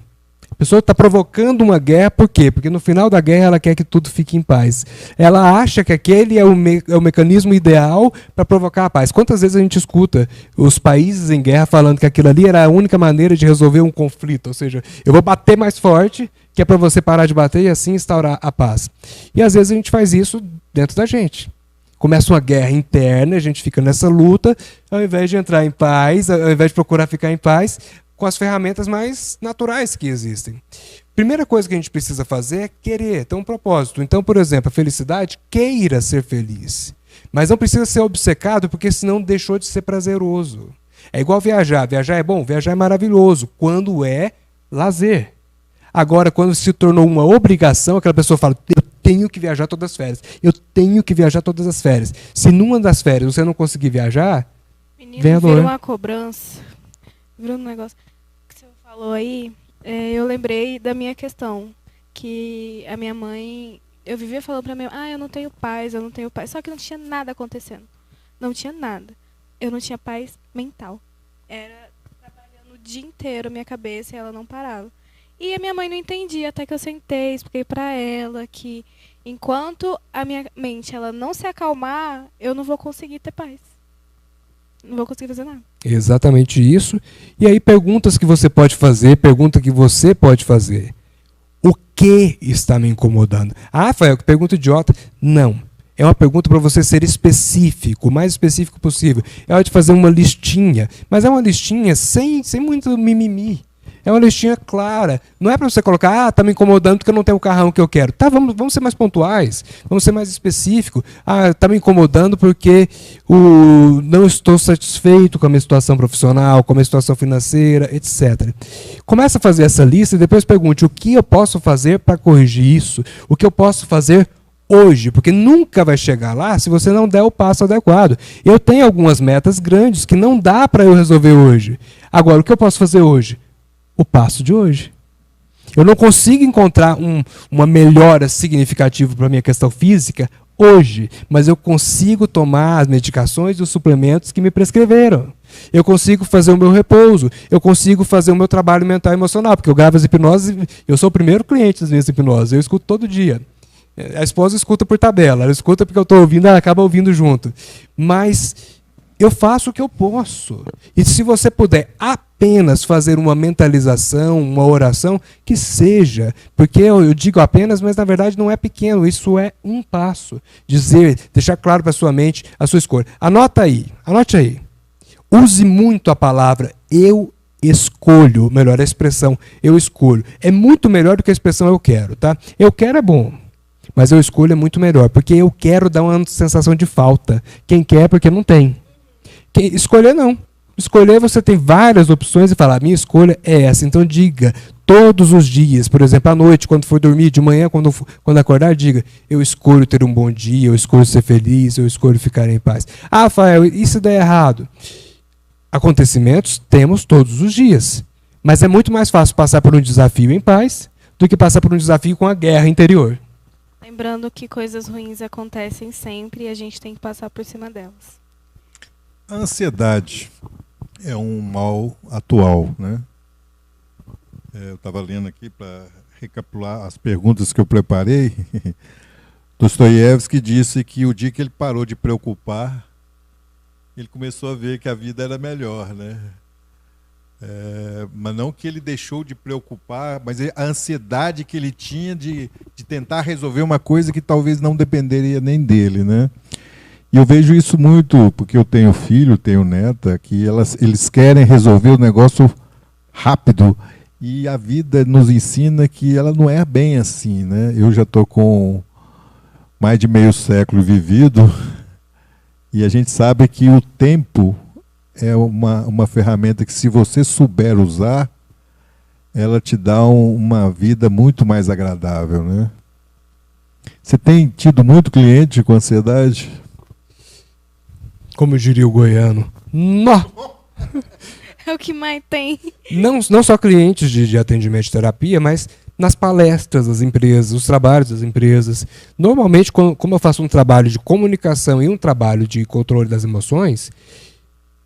B: A pessoa está provocando uma guerra, por quê? Porque no final da guerra ela quer que tudo fique em paz. Ela acha que aquele é o mecanismo ideal para provocar a paz. Quantas vezes a gente escuta os países em guerra falando que aquilo ali era a única maneira de resolver um conflito? Ou seja, eu vou bater mais forte, que é para você parar de bater e assim instaurar a paz. E às vezes a gente faz isso dentro da gente. Começa uma guerra interna, a gente fica nessa luta, ao invés de entrar em paz, ao invés de procurar ficar em paz, com as ferramentas mais naturais que existem. Primeira coisa que a gente precisa fazer é querer, ter um propósito. Então, por exemplo, a felicidade, queira ser feliz. Mas não precisa ser obcecado, porque senão deixou de ser prazeroso. É igual viajar. Viajar é bom? Viajar é maravilhoso, quando é lazer. Agora, quando se tornou uma obrigação, aquela pessoa fala, eu tenho que viajar todas as férias. Eu tenho que viajar todas as férias. Se numa das férias você não conseguir viajar,
A: menino,
B: vem a dor.
A: Vira uma cobrança. Vira um negócio que você falou aí, eu lembrei da minha questão, que a minha mãe, eu vivia falando pra mim, eu não tenho paz, só que não tinha nada acontecendo, não tinha nada, eu não tinha paz mental, era trabalhando o dia inteiro a minha cabeça e ela não parava, e a minha mãe não entendia, até que eu sentei, expliquei pra ela que enquanto a minha mente ela não se acalmar, eu não vou conseguir ter paz. Não vou conseguir fazer nada.
B: Exatamente isso. E aí pergunta que você pode fazer. O que está me incomodando? Rafael, que pergunta idiota. Não. É uma pergunta para você ser específico, o mais específico possível. É hora de fazer uma listinha. Mas é uma listinha sem muito mimimi. É uma listinha clara. Não é para você colocar, está me incomodando porque eu não tenho o carrão que eu quero. Tá, vamos ser mais pontuais, vamos ser mais específicos. Está me incomodando porque não estou satisfeito com a minha situação profissional, com a minha situação financeira, etc. Começa a fazer essa lista e depois pergunte o que eu posso fazer para corrigir isso, o que eu posso fazer hoje, porque nunca vai chegar lá se você não der o passo adequado. Eu tenho algumas metas grandes que não dá para eu resolver hoje. Agora, o que eu posso fazer hoje? O passo de hoje. Eu não consigo encontrar uma melhora significativa para a minha questão física hoje, mas eu consigo tomar as medicações e os suplementos que me prescreveram. Eu consigo fazer o meu repouso, eu consigo fazer o meu trabalho mental e emocional, porque eu gravo as hipnoses, eu sou o primeiro cliente das minhas hipnoses, eu escuto todo dia. A esposa escuta por tabela, ela escuta porque eu estou ouvindo, ela acaba ouvindo junto. Mas eu faço o que eu posso. E se você puder apenas fazer uma mentalização, uma oração, que seja. Porque eu digo apenas, mas na verdade não é pequeno. Isso é um passo. Deixar claro para a sua mente a sua escolha. Anote aí. Use muito a palavra eu escolho. Melhor, a expressão eu escolho. É muito melhor do que a expressão eu quero. Tá? Eu quero é bom. Mas eu escolho é muito melhor. Porque eu quero dar uma sensação de falta. Quem quer é porque não tem. Escolher não. Escolher você tem várias opções e falar, minha escolha é essa. Então diga todos os dias, por exemplo, à noite, quando for dormir, de manhã, quando acordar, diga, eu escolho ter um bom dia, eu escolho ser feliz, eu escolho ficar em paz. Rafael, e se der errado? Acontecimentos temos todos os dias. Mas é muito mais fácil passar por um desafio em paz do que passar por um desafio com a guerra interior.
A: Lembrando que coisas ruins acontecem sempre e a gente tem que passar por cima delas.
C: A ansiedade é um mal atual, né? Eu estava lendo aqui para recapitular as perguntas que eu preparei. Dostoiévski disse que o dia que ele parou de preocupar, ele começou a ver que a vida era melhor, né? Mas não que ele deixou de preocupar, mas a ansiedade que ele tinha de tentar resolver uma coisa que talvez não dependeria nem dele, né? E eu vejo isso muito, porque eu tenho filho, tenho neta, que eles querem resolver o negócio rápido, e a vida nos ensina que ela não é bem assim, né? Eu já estou com mais de meio século vivido, e a gente sabe que o tempo é uma ferramenta que, se você souber usar, ela te dá uma vida muito mais agradável, né? Você tem tido muito cliente com ansiedade?
B: Como diria o goiano. Nó!
A: É o que mais tem.
B: Não só clientes de atendimento de terapia, mas nas palestras das empresas, os trabalhos das empresas. Normalmente, como eu faço um trabalho de comunicação e um trabalho de controle das emoções,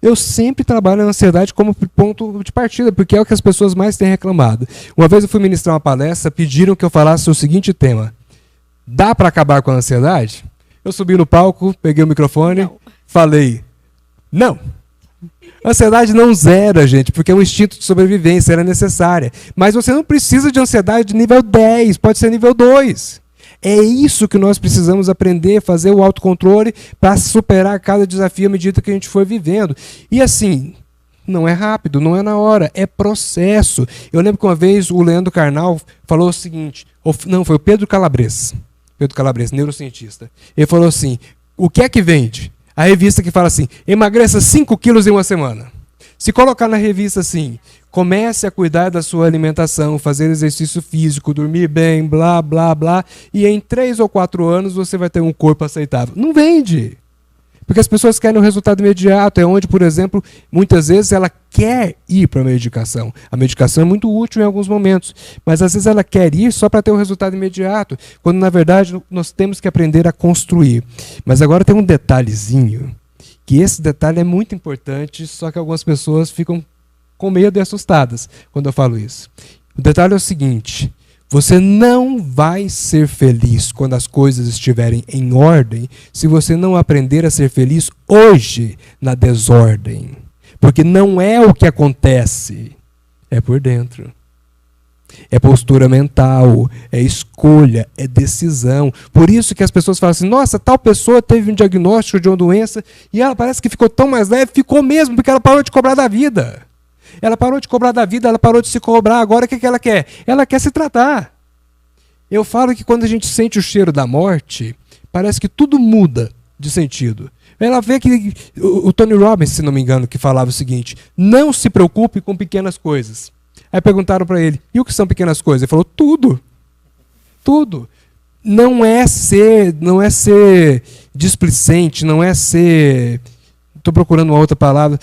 B: eu sempre trabalho a ansiedade como ponto de partida, porque é o que as pessoas mais têm reclamado. Uma vez eu fui ministrar uma palestra, pediram que eu falasse o seguinte tema: dá para acabar com a ansiedade? Eu subi no palco, peguei o microfone, falei, não. Ansiedade não zera, gente, porque é um instinto de sobrevivência, ela é necessária. Mas você não precisa de ansiedade de nível 10, pode ser nível 2. É isso que nós precisamos aprender, fazer o autocontrole para superar cada desafio à medida que a gente for vivendo. E assim, não é rápido, não é na hora, é processo. Eu lembro que uma vez o Leandro Carnal falou o seguinte, não, foi o Pedro Calabres, neurocientista. Ele falou assim, o que é que vende? A revista que fala assim, emagreça 5 quilos em uma semana. Se colocar na revista assim, comece a cuidar da sua alimentação, fazer exercício físico, dormir bem, blá, blá, blá, e em 3 ou 4 anos você vai ter um corpo aceitável. Não vende. Porque as pessoas querem um resultado imediato, é onde, por exemplo, muitas vezes ela quer ir para a medicação. A medicação é muito útil em alguns momentos, mas às vezes ela quer ir só para ter um resultado imediato, quando na verdade nós temos que aprender a construir. Mas agora tem um detalhezinho, que esse detalhe é muito importante, só que algumas pessoas ficam com medo e assustadas quando eu falo isso. O detalhe é o seguinte: você não vai ser feliz quando as coisas estiverem em ordem se você não aprender a ser feliz hoje na desordem. Porque não é o que acontece, é por dentro. É postura mental, é escolha, é decisão. Por isso que as pessoas falam assim, nossa, tal pessoa teve um diagnóstico de uma doença e ela parece que ficou tão mais leve, ficou mesmo, porque ela parou de cobrar da vida. Ela parou de cobrar da vida, ela parou de se cobrar. Agora o que ela quer? Ela quer se tratar. Eu falo que quando a gente sente o cheiro da morte, parece que tudo muda de sentido. Ela vê que o Tony Robbins, se não me engano, que falava o seguinte, não se preocupe com pequenas coisas. Aí perguntaram para ele, e o que são pequenas coisas? Ele falou, tudo. Tudo. Não é ser displicente, não é ser... Estou procurando uma outra palavra.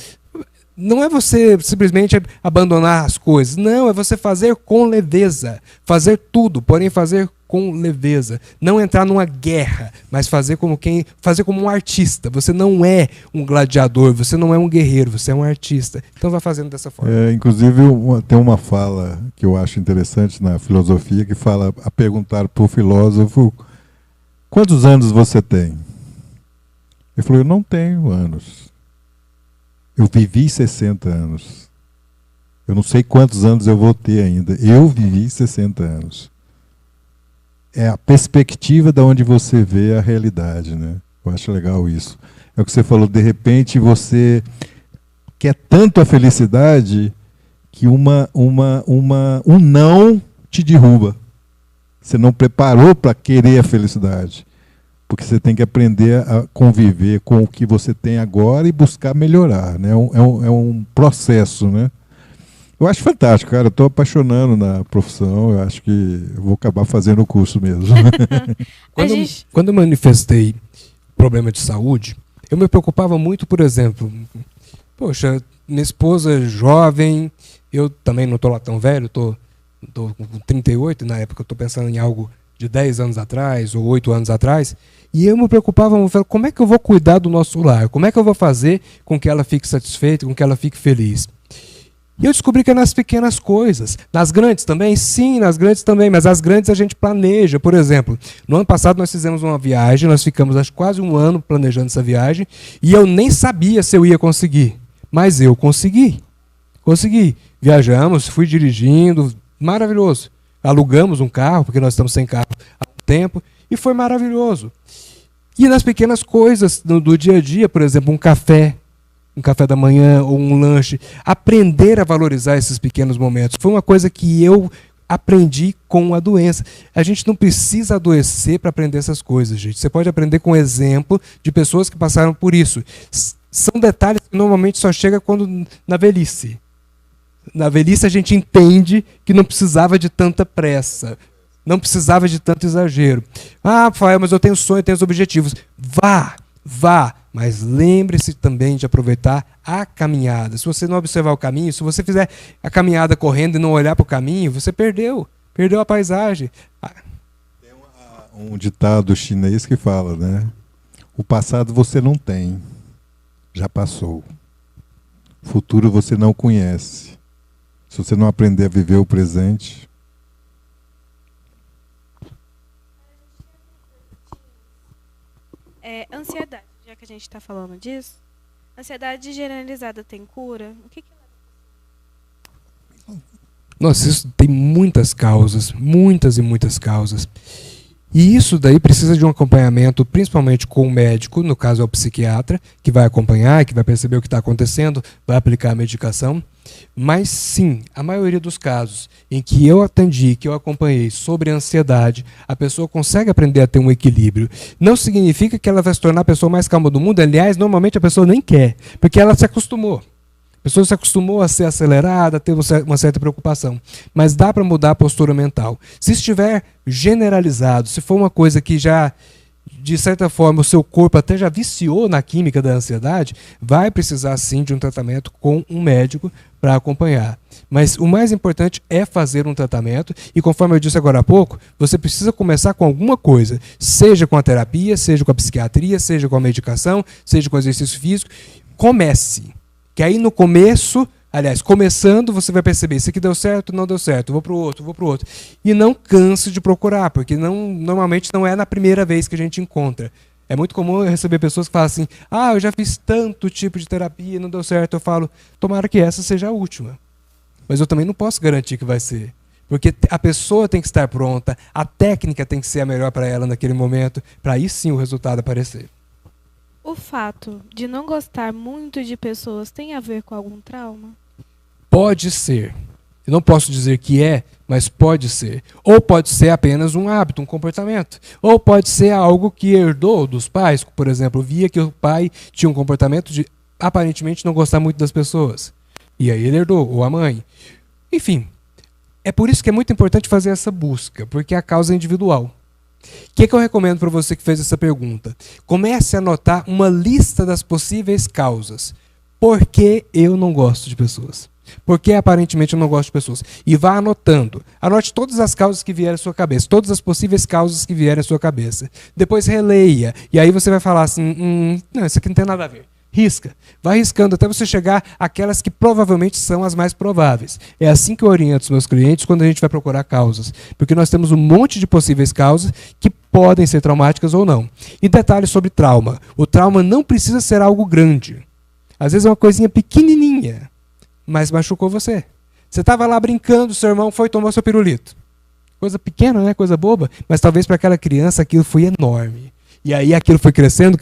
B: Não é você simplesmente abandonar as coisas. Não, é você fazer com leveza. Fazer tudo, porém fazer com leveza. Não entrar numa guerra, mas fazer como um artista. Você não é um gladiador, você não é um guerreiro, você é um artista. Então vai fazendo dessa forma.
C: Inclusive, tem uma fala que eu acho interessante na filosofia, que fala, a perguntar para o filósofo, quantos anos você tem? Ele falou, eu não tenho anos. Eu vivi 60 anos. Eu não sei quantos anos eu vou ter ainda. Eu vivi 60 anos. É a perspectiva de onde você vê a realidade, né? Eu acho legal isso. É o que você falou, de repente você quer tanto a felicidade que um não te derruba. Você não preparou para querer a felicidade. Porque você tem que aprender a conviver com o que você tem agora e buscar melhorar, né? É um processo, né? Eu acho fantástico, cara. Eu estou apaixonando na profissão. Eu acho que eu vou acabar fazendo o curso mesmo.
B: Quando eu manifestei problema de saúde, eu me preocupava muito, por exemplo, poxa, minha esposa é jovem, Eu também não estou lá tão velho, estou com 38, na época eu estou pensando em algo de 10 anos atrás ou 8 anos atrás, e eu me preocupava, como é que eu vou cuidar do nosso lar? Como é que eu vou fazer com que ela fique satisfeita, com que ela fique feliz? E eu descobri que é nas pequenas coisas. Nas grandes também? Sim, nas grandes também, mas as grandes a gente planeja. Por exemplo, no ano passado nós fizemos uma viagem, nós ficamos acho, quase um ano planejando essa viagem, e eu nem sabia se eu ia conseguir, mas eu consegui. Consegui. Viajamos, fui dirigindo, maravilhoso. Alugamos um carro, porque nós estamos sem carro há um tempo, e foi maravilhoso. E nas pequenas coisas do dia a dia, por exemplo, um café da manhã ou um lanche, aprender a valorizar esses pequenos momentos. Foi uma coisa que eu aprendi com a doença. A gente não precisa adoecer para aprender essas coisas, gente. Você pode aprender com exemplo de pessoas que passaram por isso. São detalhes que normalmente só chegam quando na velhice. Na velhice a gente entende que não precisava de tanta pressa, não precisava de tanto exagero. Ah, Rafael, mas eu tenho sonho, eu tenho os objetivos. Vá, mas lembre-se também de aproveitar a caminhada. Se você não observar o caminho, se você fizer a caminhada correndo e não olhar para o caminho, você perdeu a paisagem.
C: Tem um ditado chinês que fala, né? O passado você não tem, já passou. O futuro você não conhece. Se você não aprender a viver o presente...
A: Ansiedade, já que a gente está falando disso. Ansiedade generalizada tem cura? O que
B: Nossa, isso tem muitas causas, muitas e muitas causas. E isso daí precisa de um acompanhamento, principalmente com o médico, no caso é o psiquiatra, que vai acompanhar, que vai perceber o que está acontecendo, vai aplicar a medicação. Mas sim, a maioria dos casos em que eu atendi, que eu acompanhei sobre ansiedade, a pessoa consegue aprender a ter um equilíbrio. Não significa que ela vai se tornar a pessoa mais calma do mundo, aliás, normalmente a pessoa nem quer, porque ela se acostumou. A pessoa se acostumou a ser acelerada, a ter uma certa preocupação. Mas dá para mudar a postura mental. Se estiver generalizado, se for uma coisa que já, de certa forma, o seu corpo até já viciou na química da ansiedade, vai precisar sim de um tratamento com um médico para acompanhar. Mas o mais importante é fazer um tratamento e, conforme eu disse agora há pouco, você precisa começar com alguma coisa, seja com a terapia, seja com a psiquiatria, seja com a medicação, seja com o exercício físico. Comece. Que aí no começo, aliás, começando, você vai perceber, isso aqui deu certo, não deu certo, vou para o outro. E não canse de procurar, porque normalmente não é na primeira vez que a gente encontra. É muito comum eu receber pessoas que falam assim, eu já fiz tanto tipo de terapia e não deu certo. Eu falo, tomara que essa seja a última. Mas eu também não posso garantir que vai ser. Porque a pessoa tem que estar pronta, a técnica tem que ser a melhor para ela naquele momento, para aí sim o resultado aparecer.
A: O fato de não gostar muito de pessoas tem a ver com algum trauma?
B: Pode ser. Eu não posso dizer que é, mas pode ser. Ou pode ser apenas um hábito, um comportamento. Ou pode ser algo que herdou dos pais. Por exemplo, via que o pai tinha um comportamento de aparentemente não gostar muito das pessoas. E aí ele herdou, ou a mãe. Enfim, é por isso que é muito importante fazer essa busca, porque a causa é individual. O que eu recomendo para você que fez essa pergunta? Comece a anotar uma lista das possíveis causas. Por que eu não gosto de pessoas? Por que aparentemente eu não gosto de pessoas? E vá anotando. Anote todas as causas que vierem à sua cabeça, todas as possíveis causas que vierem à sua cabeça. Depois releia. E aí você vai falar assim, não, isso aqui não tem nada a ver. Risca. Vai riscando até você chegar àquelas que provavelmente são as mais prováveis. É assim que eu oriento os meus clientes quando a gente vai procurar causas. Porque nós temos um monte de possíveis causas que podem ser traumáticas ou não. E detalhes sobre trauma. O trauma não precisa ser algo grande. Às vezes é uma coisinha pequenininha, mas machucou você. Você estava lá brincando, seu irmão foi e tomou seu pirulito. Coisa pequena, né? Coisa boba. Mas talvez para aquela criança aquilo foi enorme. E aí aquilo foi crescendo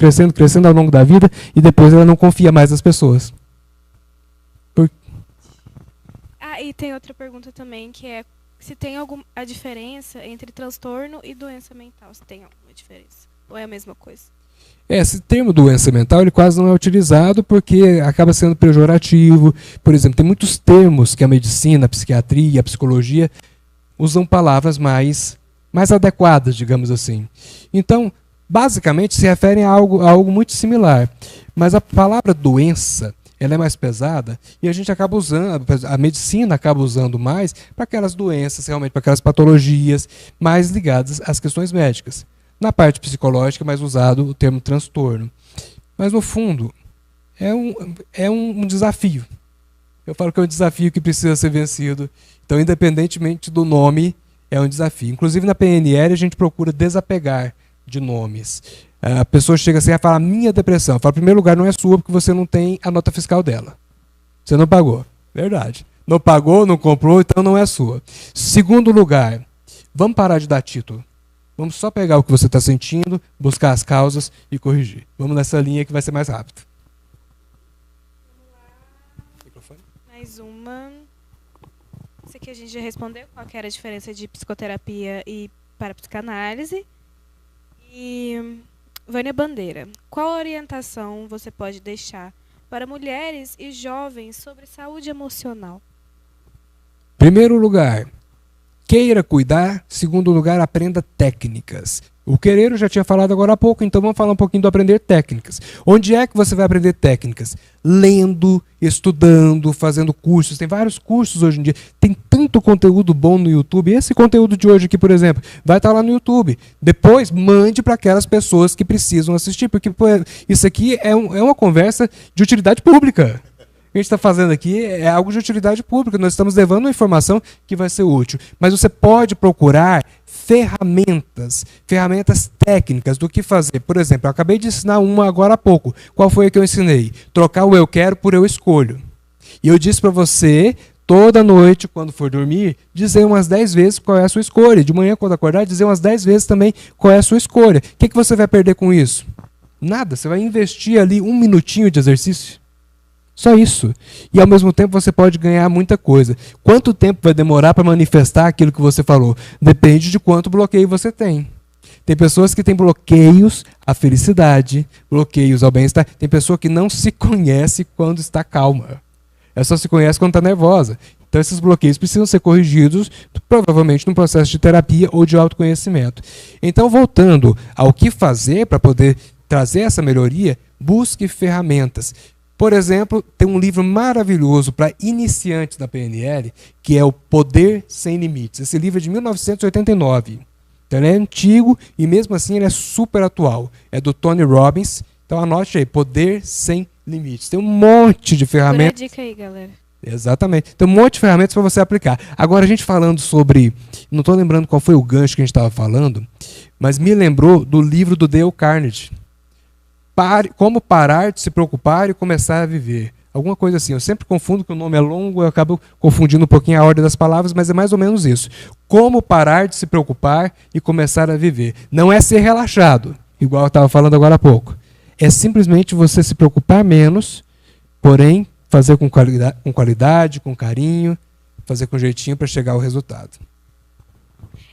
B: ao longo da vida e depois ela não confia mais nas pessoas.
A: E tem outra pergunta também, que é se tem a diferença entre transtorno e doença mental. Se tem alguma diferença? Ou é a mesma coisa?
B: Esse termo doença mental ele quase não é utilizado porque acaba sendo pejorativo. Por exemplo, tem muitos termos que a medicina, a psiquiatria, a psicologia usam palavras mais adequadas, digamos assim. Então, basicamente se referem a algo muito similar. Mas a palavra doença, ela é mais pesada e a gente acaba usando, a medicina acaba usando mais para aquelas doenças, realmente para aquelas patologias mais ligadas às questões médicas. Na parte psicológica é mais usado o termo transtorno. Mas no fundo, é um desafio. Eu falo que é um desafio que precisa ser vencido. Então, independentemente do nome, é um desafio. Inclusive, na PNL, a gente procura desapegar de nomes. A pessoa chega assim e fala, minha depressão. Fala, em primeiro lugar, não é sua, porque você não tem a nota fiscal dela. Você não pagou. Verdade. Não pagou, não comprou, então não é sua. Segundo lugar, vamos parar de dar título. Vamos só pegar o que você está sentindo, buscar as causas e corrigir. Vamos nessa linha que vai ser mais rápido.
A: Mais uma. Isso aqui a gente já respondeu. Qual que era a diferença de psicoterapia e parapsicanálise? E Vânia Bandeira. Qual orientação você pode deixar para mulheres e jovens sobre saúde emocional?
B: Primeiro lugar, queira cuidar. Segundo lugar, aprenda técnicas. O querer eu já tinha falado agora há pouco, então vamos falar um pouquinho do aprender técnicas. Onde é que você vai aprender técnicas? Lendo, estudando, fazendo cursos. Tem vários cursos hoje em dia. Tem tanto conteúdo bom no YouTube. Esse conteúdo de hoje aqui, por exemplo, vai estar lá no YouTube. Depois, mande para aquelas pessoas que precisam assistir, porque pô, isso aqui é uma conversa de utilidade pública. O que a gente está fazendo aqui é algo de utilidade pública. Nós estamos levando uma informação que vai ser útil. Mas você pode procurar ferramentas técnicas do que fazer. Por exemplo, eu acabei de ensinar uma agora há pouco. Qual foi a que eu ensinei? Trocar o eu quero por eu escolho. E eu disse para você, toda noite, quando for dormir, dizer umas 10 vezes qual é a sua escolha. De manhã, quando acordar, dizer umas 10 vezes também qual é a sua escolha. O que você vai perder com isso? Nada. Você vai investir ali 1 minutinho de exercício. Só isso. E ao mesmo tempo você pode ganhar muita coisa. Quanto tempo vai demorar para manifestar aquilo que você falou? Depende de quanto bloqueio você tem. Tem pessoas que têm bloqueios à felicidade, bloqueios ao bem-estar. Tem pessoa que não se conhece quando está calma. Ela só se conhece quando está nervosa. Então esses bloqueios precisam ser corrigidos, provavelmente num processo de terapia ou de autoconhecimento. Então, voltando ao que fazer para poder trazer essa melhoria, busque ferramentas. Por exemplo, tem um livro maravilhoso para iniciantes da PNL, que é O Poder Sem Limites. Esse livro é de 1989. Então ele é antigo e mesmo assim ele é super atual. É do Tony Robbins. Então anote aí, Poder Sem Limites. Tem um monte de ferramentas.
A: Dá a dica aí, galera.
B: Exatamente. Tem um monte de ferramentas para você aplicar. Agora a gente falando sobre... Não estou lembrando qual foi o gancho que a gente estava falando, mas me lembrou do livro do Dale Carnegie. Como parar de se preocupar e começar a viver. Alguma coisa assim. Eu sempre confundo que o nome é longo, eu acabo confundindo um pouquinho a ordem das palavras, mas é mais ou menos isso. Como parar de se preocupar e começar a viver. Não é ser relaxado, igual eu estava falando agora há pouco. É simplesmente você se preocupar menos, porém fazer com qualidade, com carinho, fazer com jeitinho para chegar ao resultado.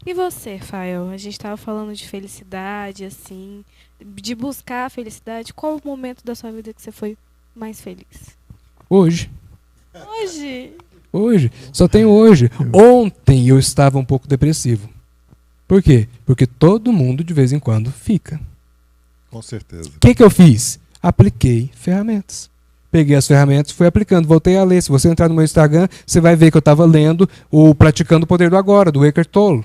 A: E você, Fael? A gente estava falando de felicidade, assim, de buscar a felicidade. Qual o momento da sua vida que você foi mais feliz?
B: Hoje.
A: Hoje?
B: Hoje. Só tem hoje. Ontem eu estava um pouco depressivo. Por quê? Porque todo mundo de vez em quando fica.
C: Com certeza.
B: O que eu fiz? Apliquei ferramentas. Peguei as ferramentas e fui aplicando. Voltei a ler. Se você entrar no meu Instagram, você vai ver que eu estava lendo o Praticando o Poder do Agora, do Eckhart Tolle.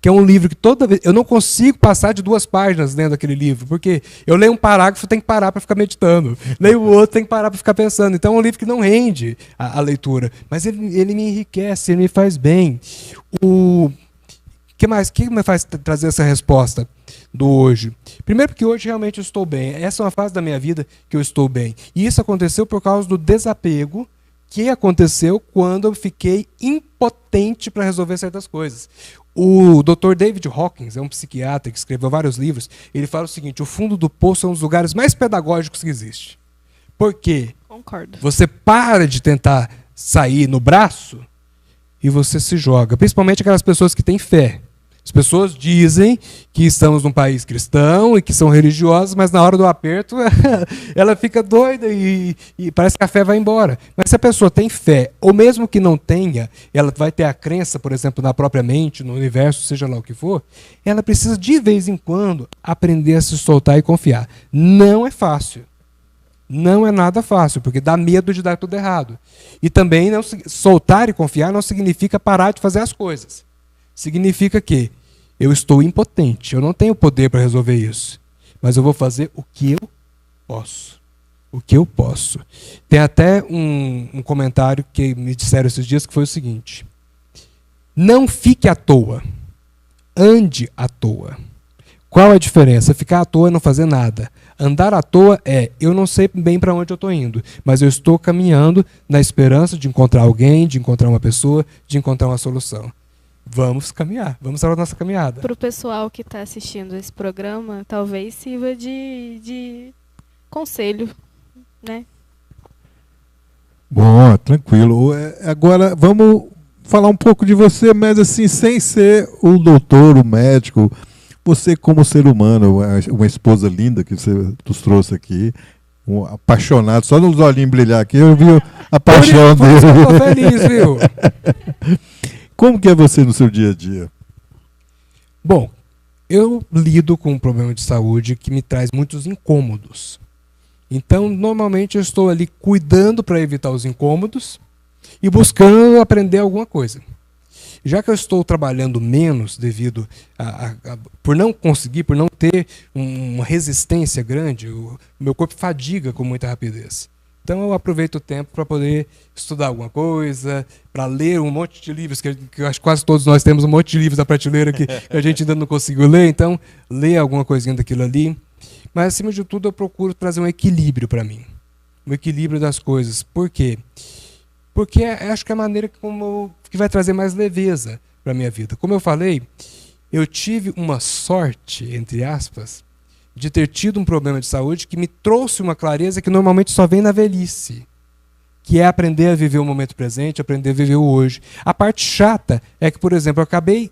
B: Que é um livro que toda vez... Eu não consigo passar de 2 páginas lendo aquele livro, porque eu leio um parágrafo, tenho que parar para ficar meditando. Leio o outro, tenho que parar para ficar pensando. Então é um livro que não rende a leitura. Mas ele me enriquece, ele me faz bem. O que mais? O que me faz trazer essa resposta do hoje? Primeiro porque hoje realmente eu estou bem. Essa é uma fase da minha vida que eu estou bem. E isso aconteceu por causa do desapego que aconteceu quando eu fiquei impotente para resolver certas coisas. O Dr. David Hawkins é um psiquiatra que escreveu vários livros. Ele fala o seguinte: o fundo do poço é um dos lugares mais pedagógicos que existe. Por quê?
A: Concordo.
B: Você para de tentar sair no braço e você se joga. Principalmente aquelas pessoas que têm fé. As pessoas dizem que estamos num país cristão e que são religiosas, mas na hora do aperto ela fica doida e parece que a fé vai embora. Mas se a pessoa tem fé, ou mesmo que não tenha, ela vai ter a crença, por exemplo, na própria mente, no universo, seja lá o que for, ela precisa de vez em quando aprender a se soltar e confiar. Não é fácil. Não é nada fácil, porque dá medo de dar tudo errado. E também soltar e confiar não significa parar de fazer as coisas. Significa que eu estou impotente, eu não tenho poder para resolver isso. Mas eu vou fazer o que eu posso. O que eu posso. Tem até um comentário que me disseram esses dias que foi o seguinte: não fique à toa, ande à toa. Qual a diferença? Ficar à toa é não fazer nada. Andar à toa é, eu não sei bem para onde eu estou indo, mas eu estou caminhando na esperança de encontrar alguém, de encontrar uma pessoa, de encontrar uma solução. Vamos caminhar, vamos para a nossa caminhada.
A: Para o pessoal que está assistindo esse programa, talvez sirva de conselho, né?
C: Bom, tranquilo. Agora vamos falar um pouco de você, mas assim, sem ser o doutor, o médico. Você como ser humano, uma esposa linda que você nos trouxe aqui, um apaixonado, só nos olhinhos brilhar aqui, eu vi a paixão dele.
B: Eu tô feliz, viu?
C: Como que é você no seu dia a dia?
B: Bom, eu lido com um problema de saúde que me traz muitos incômodos. Então, normalmente eu estou ali cuidando para evitar os incômodos e buscando aprender alguma coisa. Já que eu estou trabalhando menos devido por não conseguir, por não ter uma resistência grande, o meu corpo fadiga com muita rapidez. Então eu aproveito o tempo para poder estudar alguma coisa, para ler um monte de livros, que eu acho que quase todos nós temos um monte de livros na prateleira que a gente ainda não conseguiu ler, então ler alguma coisinha daquilo ali. Mas acima de tudo eu procuro trazer um equilíbrio para mim, um equilíbrio das coisas. Por quê? Porque acho que é a maneira que vai trazer mais leveza para a minha vida. Como eu falei, eu tive uma sorte, entre aspas, de ter tido um problema de saúde que me trouxe uma clareza que normalmente só vem na velhice, que é aprender a viver o momento presente, aprender a viver o hoje. A parte chata é que, por exemplo, eu acabei,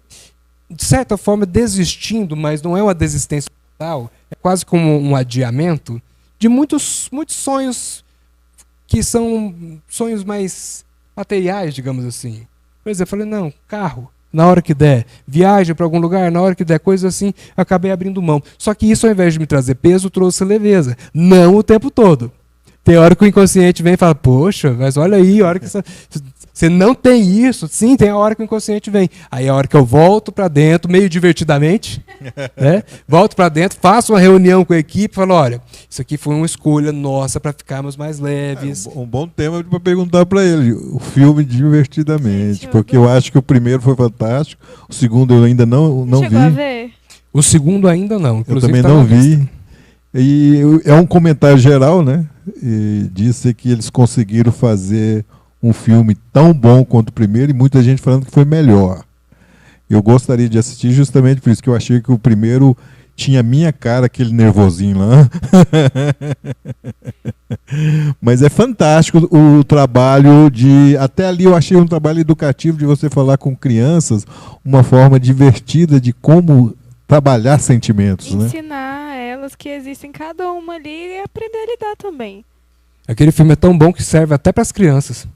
B: de certa forma, desistindo, mas não é uma desistência total, é quase como um adiamento de muitos sonhos que são sonhos mais materiais, digamos assim. Por exemplo, eu falei, não, carro, na hora que der, viagem para algum lugar, na hora que der, coisa assim, acabei abrindo mão. Só que isso, ao invés de me trazer peso, trouxe leveza. Não o tempo todo. Tem hora que o inconsciente vem e fala, poxa, mas olha aí, a hora que você não tem isso. Sim, tem a hora que o inconsciente vem. Aí é a hora que eu volto para dentro, meio divertidamente, né? Volto para dentro, faço uma reunião com a equipe e falo, olha, isso aqui foi uma escolha nossa para ficarmos mais leves.
C: Um bom tema para perguntar para ele, o filme Divertidamente, porque eu acho que o primeiro foi fantástico, o segundo eu ainda não vi.
A: Chegou a ver?
B: O segundo ainda não.
C: Inclusive, eu também não vi. E é um comentário geral, né? E disse que eles conseguiram fazer um filme tão bom quanto o primeiro e muita gente falando que foi melhor. Eu gostaria de assistir justamente por isso que eu achei que o primeiro tinha a minha cara, aquele nervosinho lá. Mas é fantástico o trabalho de... Até ali eu achei um trabalho educativo de você falar com crianças, uma forma divertida de como trabalhar sentimentos, né?
A: Ensinar elas que existem cada uma ali e aprender a lidar também.
B: Aquele filme é tão bom que serve até para as crianças.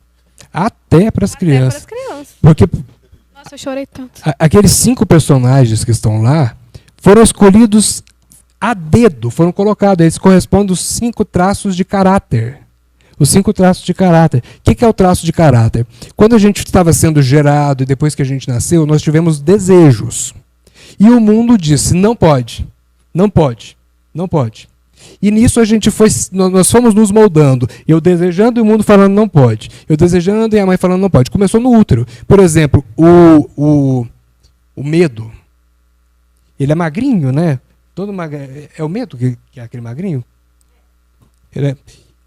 B: Até para as crianças. Porque
A: nossa, eu chorei tanto.
B: Aqueles 5 personagens que estão lá foram escolhidos a dedo, foram colocados. Eles correspondem aos 5 traços de caráter. Os 5 traços de caráter. O que é o traço de caráter? Quando a gente estava sendo gerado e depois que a gente nasceu, nós tivemos desejos. E o mundo disse, não pode, não pode, não pode. E nisso nós fomos nos moldando. Eu desejando e o mundo falando não pode. Eu desejando e a mãe falando não pode. Começou no útero. Por exemplo, o medo. Ele é magrinho, né? Todo é o medo que é aquele magrinho?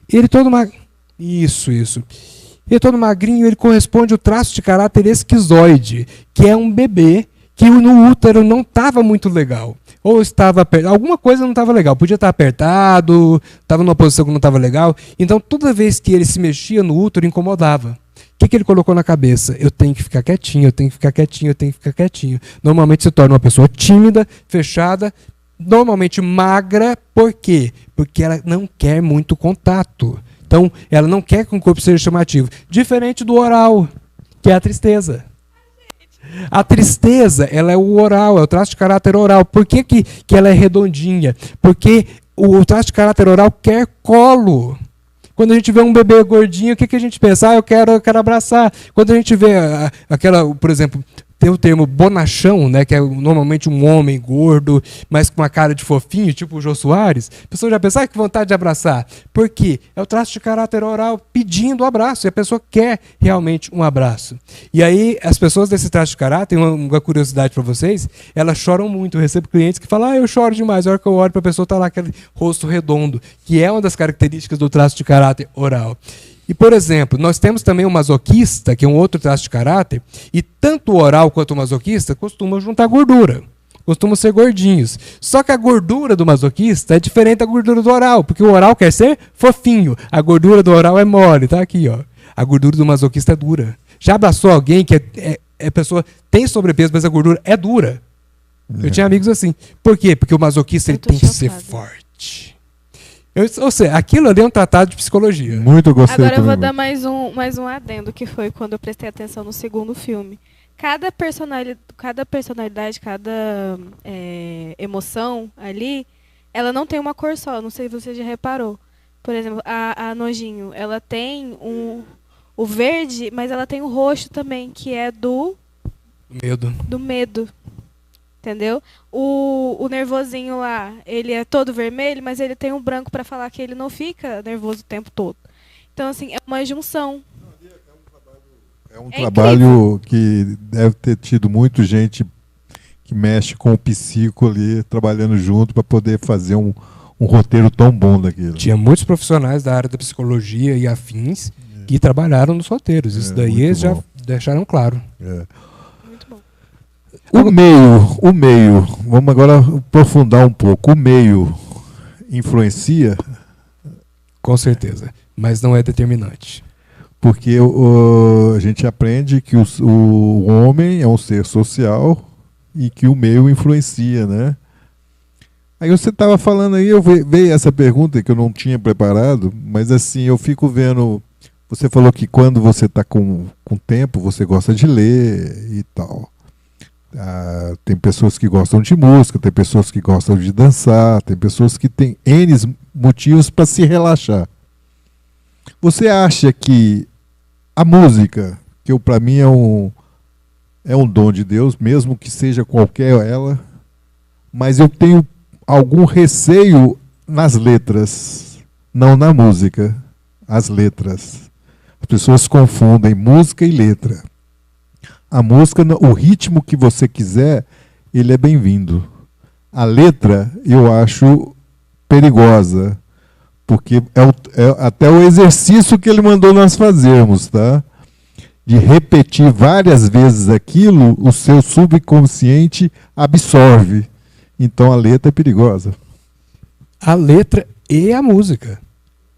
B: Ele todo magrinho. Isso. Ele todo magrinho, ele corresponde ao traço de caráter esquizoide, que é um bebê que no útero não estava muito legal. Ou estava alguma coisa não estava legal. Podia estar apertado, estava numa posição que não estava legal. Então, toda vez que ele se mexia no útero, incomodava. O que ele colocou na cabeça? Eu tenho que ficar quietinho, eu tenho que ficar quietinho, eu tenho que ficar quietinho. Normalmente se torna uma pessoa tímida, fechada, normalmente magra. Por quê? Porque ela não quer muito contato. Então, ela não quer que o corpo seja chamativo. Diferente do oral, que é a tristeza. A tristeza, ela é o oral, é o traço de caráter oral. Por que ela é redondinha? Porque o traço de caráter oral quer colo. Quando a gente vê um bebê gordinho, o que a gente pensa? Eu quero abraçar. Quando a gente vê aquela, por exemplo, tem o termo bonachão, né, que é normalmente um homem gordo, mas com uma cara de fofinho, tipo o Jô Soares, a pessoa já pensa, que vontade de abraçar. Por quê? É o traço de caráter oral pedindo abraço, e a pessoa quer realmente um abraço. E aí, as pessoas desse traço de caráter, uma curiosidade para vocês, elas choram muito. Eu recebo clientes que falam, eu choro demais. A hora que eu olho para a pessoa, está lá aquele rosto redondo, que é uma das características do traço de caráter oral. E, por exemplo, nós temos também o masoquista, que é um outro traço de caráter, e tanto o oral quanto o masoquista costumam juntar gordura, costumam ser gordinhos. Só que a gordura do masoquista é diferente da gordura do oral, porque o oral quer ser fofinho, a gordura do oral é mole, tá aqui, ó. A gordura do masoquista é dura. Já abraçou alguém que a pessoa tem sobrepeso, mas a gordura é dura? Eu tinha amigos assim. Por quê? Porque o masoquista ele tem que ser forte. Ou seja, aquilo ali é um tratado de psicologia.
C: Muito gostei.
A: Agora eu vou
C: também.
A: dar mais um adendo, que foi quando eu prestei atenção no segundo filme. Cada personalidade, cada emoção ali, ela não tem uma cor só. Não sei se você já reparou. Por exemplo, a Nojinho, ela tem o verde, mas ela tem o roxo também, que é do medo. Entendeu? O nervosinho lá, ele é todo vermelho, mas ele tem um branco para falar que ele não fica nervoso o tempo todo. Então, assim, é uma junção.
C: É um trabalho que deve ter tido muita gente que mexe com o psico ali, trabalhando junto para poder fazer um roteiro tão bom daquilo.
B: Tinha muitos profissionais da área da psicologia e afins que trabalharam nos roteiros. Isso daí eles já deixaram claro.
A: Muito bom.
C: O meio, vamos agora aprofundar um pouco. O meio influencia?
B: Com certeza, mas não é determinante.
C: Porque a gente aprende que o homem é um ser social e que o meio influencia, né? Aí você estava falando aí, eu veio essa pergunta que eu não tinha preparado, mas assim, eu fico vendo. Você falou que quando você está com tempo, você gosta de ler e tal. Tem pessoas que gostam de música, tem pessoas que gostam de dançar, tem pessoas que têm N motivos para se relaxar. Você acha que a música, que para mim é um dom de Deus, mesmo que seja qualquer ela, mas eu tenho algum receio nas letras, não na música, as letras. As pessoas confundem música e letra. A música, o ritmo que você quiser, ele é bem-vindo. A letra, eu acho perigosa, porque é até o exercício que ele mandou nós fazermos, tá? De repetir várias vezes aquilo, o seu subconsciente absorve. Então a letra é perigosa.
B: A letra e a música.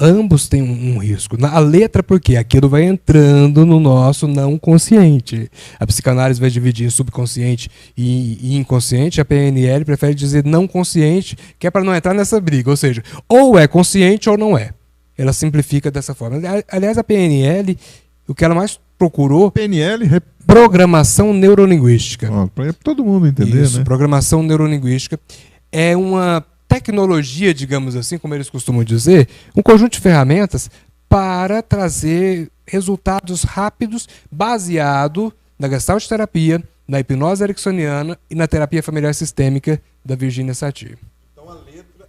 B: Ambos têm um risco. A letra, porque aquilo vai entrando no nosso não consciente. A psicanálise vai dividir subconsciente e inconsciente. A PNL prefere dizer não consciente, que é para não entrar nessa briga. Ou seja, ou é consciente ou não é. Ela simplifica dessa forma. Aliás, a PNL, o que ela mais procurou...
C: PNL...
B: Programação neurolinguística.
C: Para todo mundo entender,
B: isso,
C: né?
B: Programação neurolinguística é uma tecnologia, digamos assim, como eles costumam dizer, um conjunto de ferramentas para trazer resultados rápidos baseado na Gestalt terapia, na hipnose ericksoniana e na terapia familiar sistêmica da Virginia Satir.
C: Então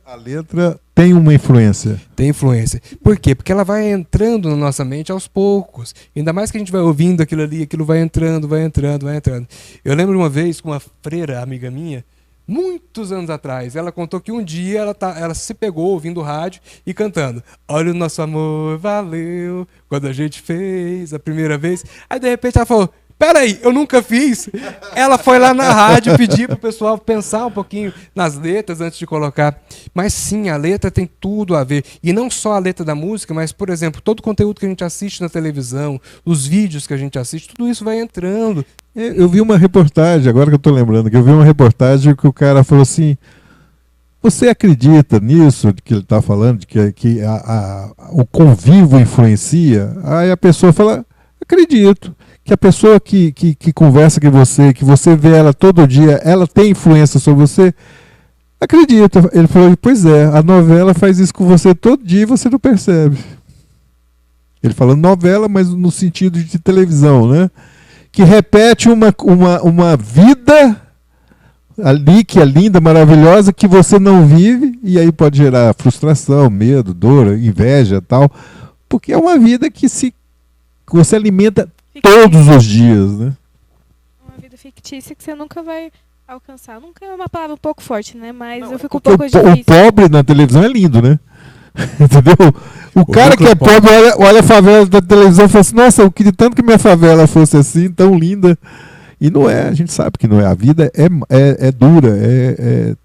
C: a letra tem uma influência.
B: Tem influência. Por quê? Porque ela vai entrando na nossa mente aos poucos. Ainda mais que a gente vai ouvindo aquilo ali, aquilo vai entrando, vai entrando, vai entrando. Eu lembro de uma vez com uma freira amiga minha, muitos anos atrás, ela contou que um dia ela se pegou ouvindo rádio e cantando "Olha o nosso amor, valeu, quando a gente fez a primeira vez". Aí de repente ela falou: "Peraí, eu nunca fiz". Ela foi lá na rádio pedir pro pessoal pensar um pouquinho nas letras antes de colocar. Mas sim, a letra tem tudo a ver. E não só a letra da música, mas, por exemplo, todo o conteúdo que a gente assiste na televisão, os vídeos que a gente assiste, tudo isso vai entrando.
C: Eu vi uma reportagem, agora que eu estou lembrando, que eu vi uma reportagem que o cara falou assim: você acredita nisso que ele está falando, de que o convívio influencia? Aí a pessoa fala: acredito. Que a pessoa que conversa com você, que você vê ela todo dia, ela tem influência sobre você? Acredita. Ele falou, pois é, a novela faz isso com você todo dia e você não percebe. Ele falou novela, mas no sentido de televisão, né? Que repete uma vida ali que é linda, maravilhosa, que você não vive, e aí pode gerar frustração, medo, dor, inveja e tal, porque é uma vida que você alimenta todos os dias, né?
A: Uma vida fictícia que você nunca vai alcançar. Nunca é uma palavra um pouco forte, né? Mas
C: Não,
A: eu fico um
C: porque
A: pouco difícil.
C: o pobre na televisão é lindo, né? Entendeu? O cara que é pobre olha a favela da televisão e fala assim, nossa, eu queria tanto que minha favela fosse assim, tão linda. E não é, a gente sabe que não é. A vida é dura,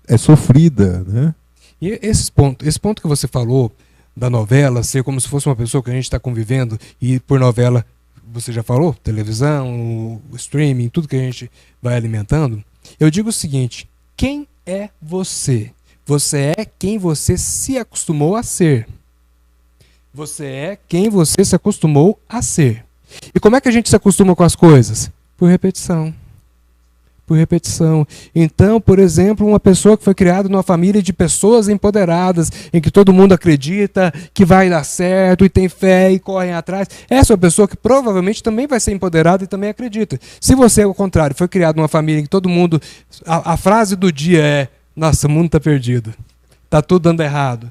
C: é sofrida, né?
B: E esse ponto que você falou da novela ser como se fosse uma pessoa que a gente está convivendo, e por novela, você já falou, televisão, o streaming, tudo que a gente vai alimentando, eu digo o seguinte, quem é você? Você é quem você se acostumou a ser. Você é quem você se acostumou a ser. E como é que a gente se acostuma com as coisas? Por repetição. Por repetição. Então, por exemplo, uma pessoa que foi criada numa família de pessoas empoderadas, em que todo mundo acredita que vai dar certo e tem fé e correm atrás, essa é uma pessoa que provavelmente também vai ser empoderada e também acredita. Se você, ao contrário, foi criado numa família em que todo mundo... A frase do dia é: nossa, o mundo está perdido. Está tudo dando errado.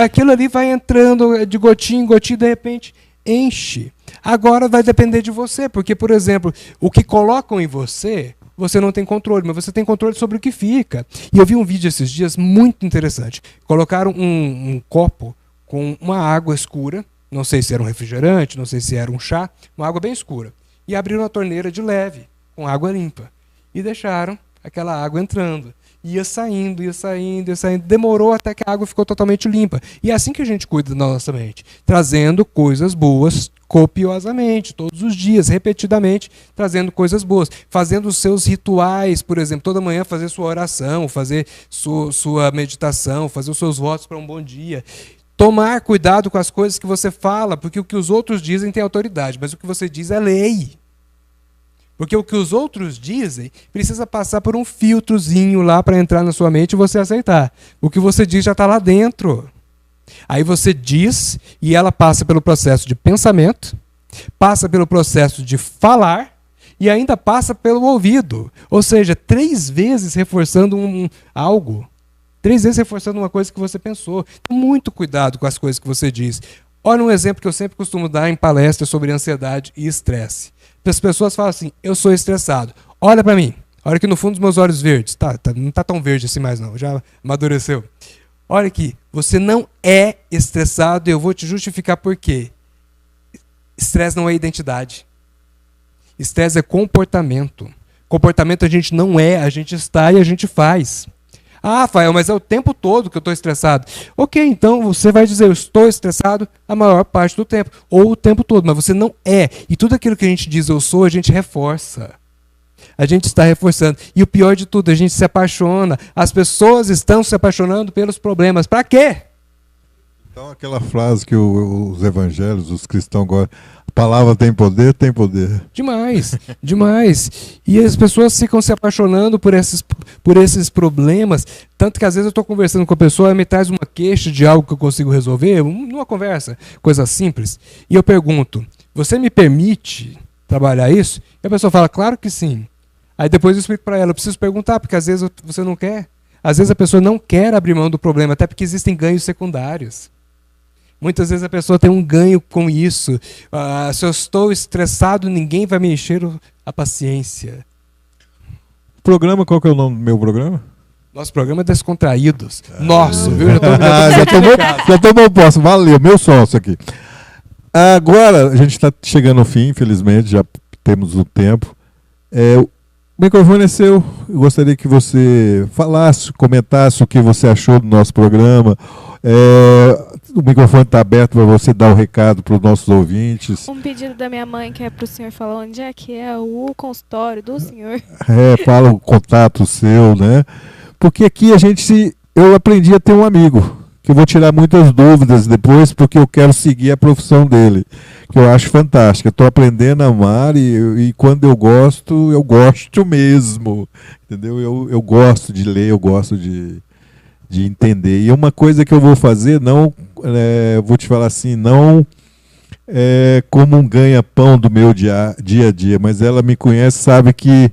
B: Aquilo ali vai entrando de gotinha em gotinha, de repente enche. Agora vai depender de você, porque, por exemplo, o que colocam em você, você não tem controle, mas você tem controle sobre o que fica. E eu vi um vídeo esses dias muito interessante. Colocaram um copo com uma água escura, não sei se era um refrigerante, não sei se era um chá, uma água bem escura. E abriram a torneira de leve, com água limpa. E deixaram aquela água entrando. Ia saindo, ia saindo, ia saindo. Demorou até que a água ficou totalmente limpa. E é assim que a gente cuida da nossa mente. Trazendo coisas boas copiosamente, todos os dias, repetidamente, trazendo coisas boas. Fazendo os seus rituais, por exemplo, toda manhã fazer sua oração, fazer sua meditação, fazer os seus votos para um bom dia. Tomar cuidado com as coisas que você fala, porque o que os outros dizem tem autoridade, mas o que você diz é lei. Porque o que os outros dizem precisa passar por um filtrozinho lá para entrar na sua mente e você aceitar. O que você diz já está lá dentro. Aí você diz e ela passa pelo processo de pensamento, passa pelo processo de falar e ainda passa pelo ouvido. Ou seja, 3 vezes reforçando algo. 3 vezes reforçando uma coisa que você pensou. Então, muito cuidado com as coisas que você diz. Olha um exemplo que eu sempre costumo dar em palestras sobre ansiedade e estresse. As pessoas falam assim, eu sou estressado. Olha para mim, olha aqui no fundo dos meus olhos verdes. Não está tão verde assim mais não, já amadureceu. Olha aqui, você não é estressado e eu vou te justificar por quê. Estresse não é identidade. Estresse é comportamento. Comportamento a gente não é, a gente está e a gente faz. Ah, Rafael, mas é o tempo todo que eu estou estressado. Ok, então você vai dizer, eu estou estressado a maior parte do tempo. Ou o tempo todo, mas você não é. E tudo aquilo que a gente diz eu sou, a gente reforça. A gente está reforçando. E o pior de tudo, a gente se apaixona. As pessoas estão se apaixonando pelos problemas. Para quê?
C: Então aquela frase que os evangelhos, os cristãos gostam, a palavra tem poder, tem poder.
B: Demais, demais. E as pessoas ficam se apaixonando por esses problemas, tanto que às vezes eu estou conversando com a pessoa, ela me traz uma queixa de algo que eu consigo resolver, numa conversa, coisa simples, e eu pergunto, você me permite trabalhar isso? E a pessoa fala, claro que sim. Aí depois eu explico para ela, eu preciso perguntar, porque às vezes você não quer. Às vezes a pessoa não quer abrir mão do problema, até porque existem ganhos secundários. Muitas vezes a pessoa tem um ganho com isso. Se eu estou estressado, ninguém vai me encher a paciência.
C: Programa, qual que é o nome do meu programa?
B: Nosso programa é Descontraídos. Nosso, viu?
C: Já tomou posse, valeu, meu sócio aqui. Agora, a gente está chegando ao fim, infelizmente, já temos o tempo. O microfone é seu. Eu gostaria que você falasse, comentasse o que você achou do nosso programa. O microfone está aberto para você dar o recado para os nossos ouvintes.
A: Um pedido da minha mãe que é para o senhor falar onde é que é o consultório do senhor.
C: Fala o contato seu, né? Porque aqui eu aprendi a ter um amigo que eu vou tirar muitas dúvidas depois, porque eu quero seguir a profissão dele, que eu acho fantástica. Estou aprendendo a amar e quando eu gosto mesmo, entendeu? Eu gosto de ler, eu gosto de entender. E uma coisa que eu vou fazer, não, vou te falar assim, não como um ganha-pão do meu dia a dia, mas ela me conhece, sabe que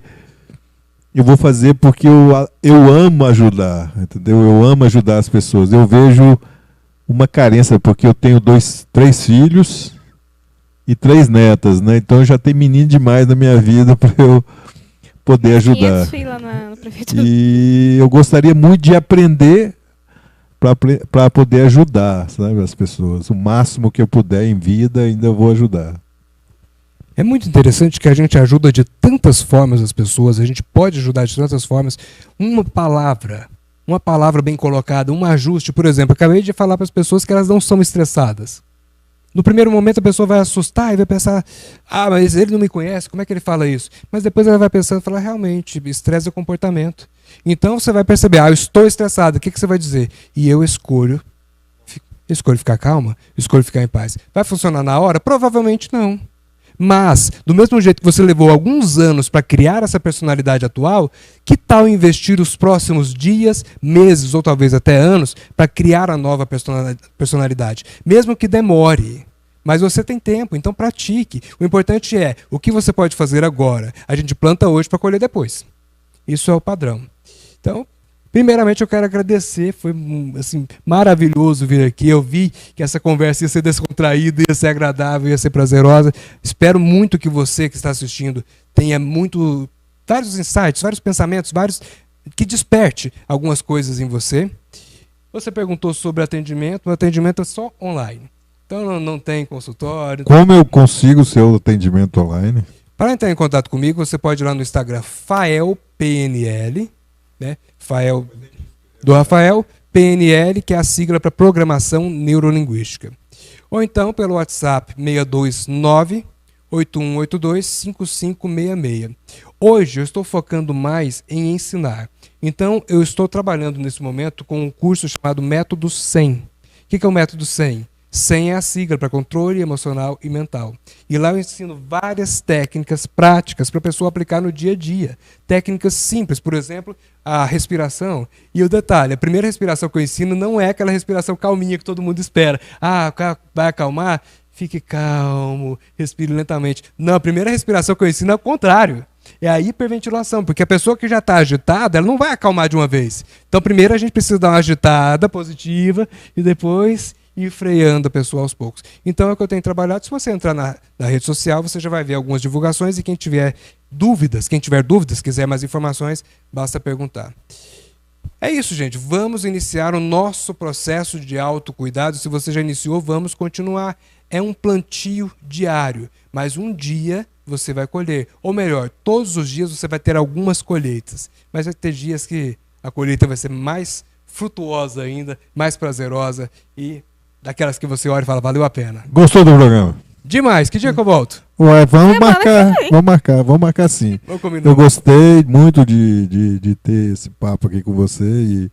C: eu vou fazer porque eu amo ajudar, entendeu? Eu amo ajudar as pessoas. Eu vejo uma carência, porque eu tenho 3 filhos e 3 netas, né? Então já tem menino demais na minha vida para eu poder ajudar.
A: Filhos na prefeitura.
C: E eu gostaria muito de aprender para poder ajudar, sabe, as pessoas. O máximo que eu puder em vida, ainda vou ajudar.
B: É muito interessante que a gente ajuda de tantas formas as pessoas, a gente pode ajudar de tantas formas. Uma palavra bem colocada, um ajuste, por exemplo, acabei de falar para as pessoas que elas não são estressadas. No primeiro momento a pessoa vai assustar e vai pensar, mas ele não me conhece, como é que ele fala isso? Mas depois ela vai pensando e fala, realmente, estresse é comportamento. Então você vai perceber, eu estou estressado, o que você vai dizer? E eu escolho ficar calma, escolho ficar em paz. Vai funcionar na hora? Provavelmente não. Mas, do mesmo jeito que você levou alguns anos para criar essa personalidade atual, que tal investir os próximos dias, meses ou talvez até anos para criar a nova personalidade? Mesmo que demore. Mas você tem tempo, então pratique. O importante é o que você pode fazer agora. A gente planta hoje para colher depois. Isso é o padrão. Então, primeiramente eu quero agradecer, foi assim, maravilhoso vir aqui, eu vi que essa conversa ia ser descontraída, ia ser agradável, ia ser prazerosa. Espero muito que você que está assistindo tenha vários insights, vários pensamentos, que desperte algumas coisas em você. Você perguntou sobre atendimento, o atendimento é só online, então não tem consultório.
C: Como eu consigo o seu atendimento online?
B: Para entrar em contato comigo, você pode ir lá no Instagram FaelPNL, né? Fael do Rafael, PNL, que é a sigla para Programação Neurolinguística. Ou então pelo WhatsApp 629-8182-5566. Hoje eu estou focando mais em ensinar. Então eu estou trabalhando nesse momento com um curso chamado Método 100. O que é o Método 100? 100 é a sigla para controle emocional e mental. E lá eu ensino várias técnicas práticas para a pessoa aplicar no dia a dia. Técnicas simples, por exemplo, a respiração. E o detalhe, a primeira respiração que eu ensino não é aquela respiração calminha que todo mundo espera. Vai acalmar? Fique calmo, respire lentamente. Não, a primeira respiração que eu ensino é o contrário. É a hiperventilação, porque a pessoa que já está agitada, ela não vai acalmar de uma vez. Então primeiro a gente precisa dar uma agitada positiva e depois ir freando a pessoa aos poucos. Então é o que eu tenho trabalhado. Se você entrar na rede social, você já vai ver algumas divulgações e quem tiver dúvidas, quiser mais informações, basta perguntar. É isso, gente. Vamos iniciar o nosso processo de autocuidado. Se você já iniciou, vamos continuar. É um plantio diário, mas um dia você vai colher. Ou melhor, todos os dias você vai ter algumas colheitas, mas vai ter dias que a colheita vai ser mais frutuosa ainda, mais prazerosa e daquelas que você olha e fala, valeu a pena.
C: Gostou do programa?
B: Demais. Que dia que eu volto?
C: Ué, vamos marcar sim. Eu gostei muito de ter esse papo aqui com você e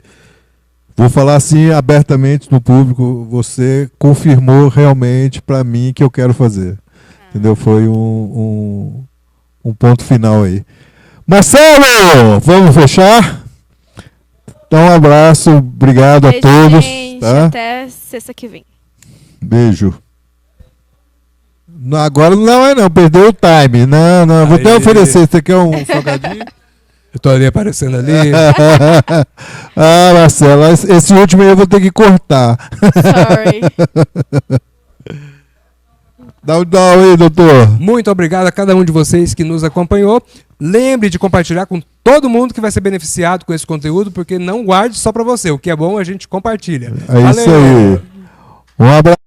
C: vou falar assim abertamente no público, você confirmou realmente para mim que eu quero fazer. Entendeu? Foi um ponto final aí. Marcelo, vamos fechar? Então um abraço, obrigado a todos.
A: Gente,
C: tá?
A: Até sexta que vem.
C: Beijo. Agora não, perdeu o time. Não, vou até oferecer. Você quer um salgadinho?
B: Eu tô ali aparecendo ali.
C: Marcelo, esse último aí eu vou ter que cortar.
A: Sorry.
C: Dá um down aí, doutor.
B: Muito obrigado a cada um de vocês que nos acompanhou. Lembre de compartilhar com todo mundo que vai ser beneficiado com esse conteúdo, porque não guarde só para você. O que é bom a gente compartilha.
C: É isso aí. Um abraço.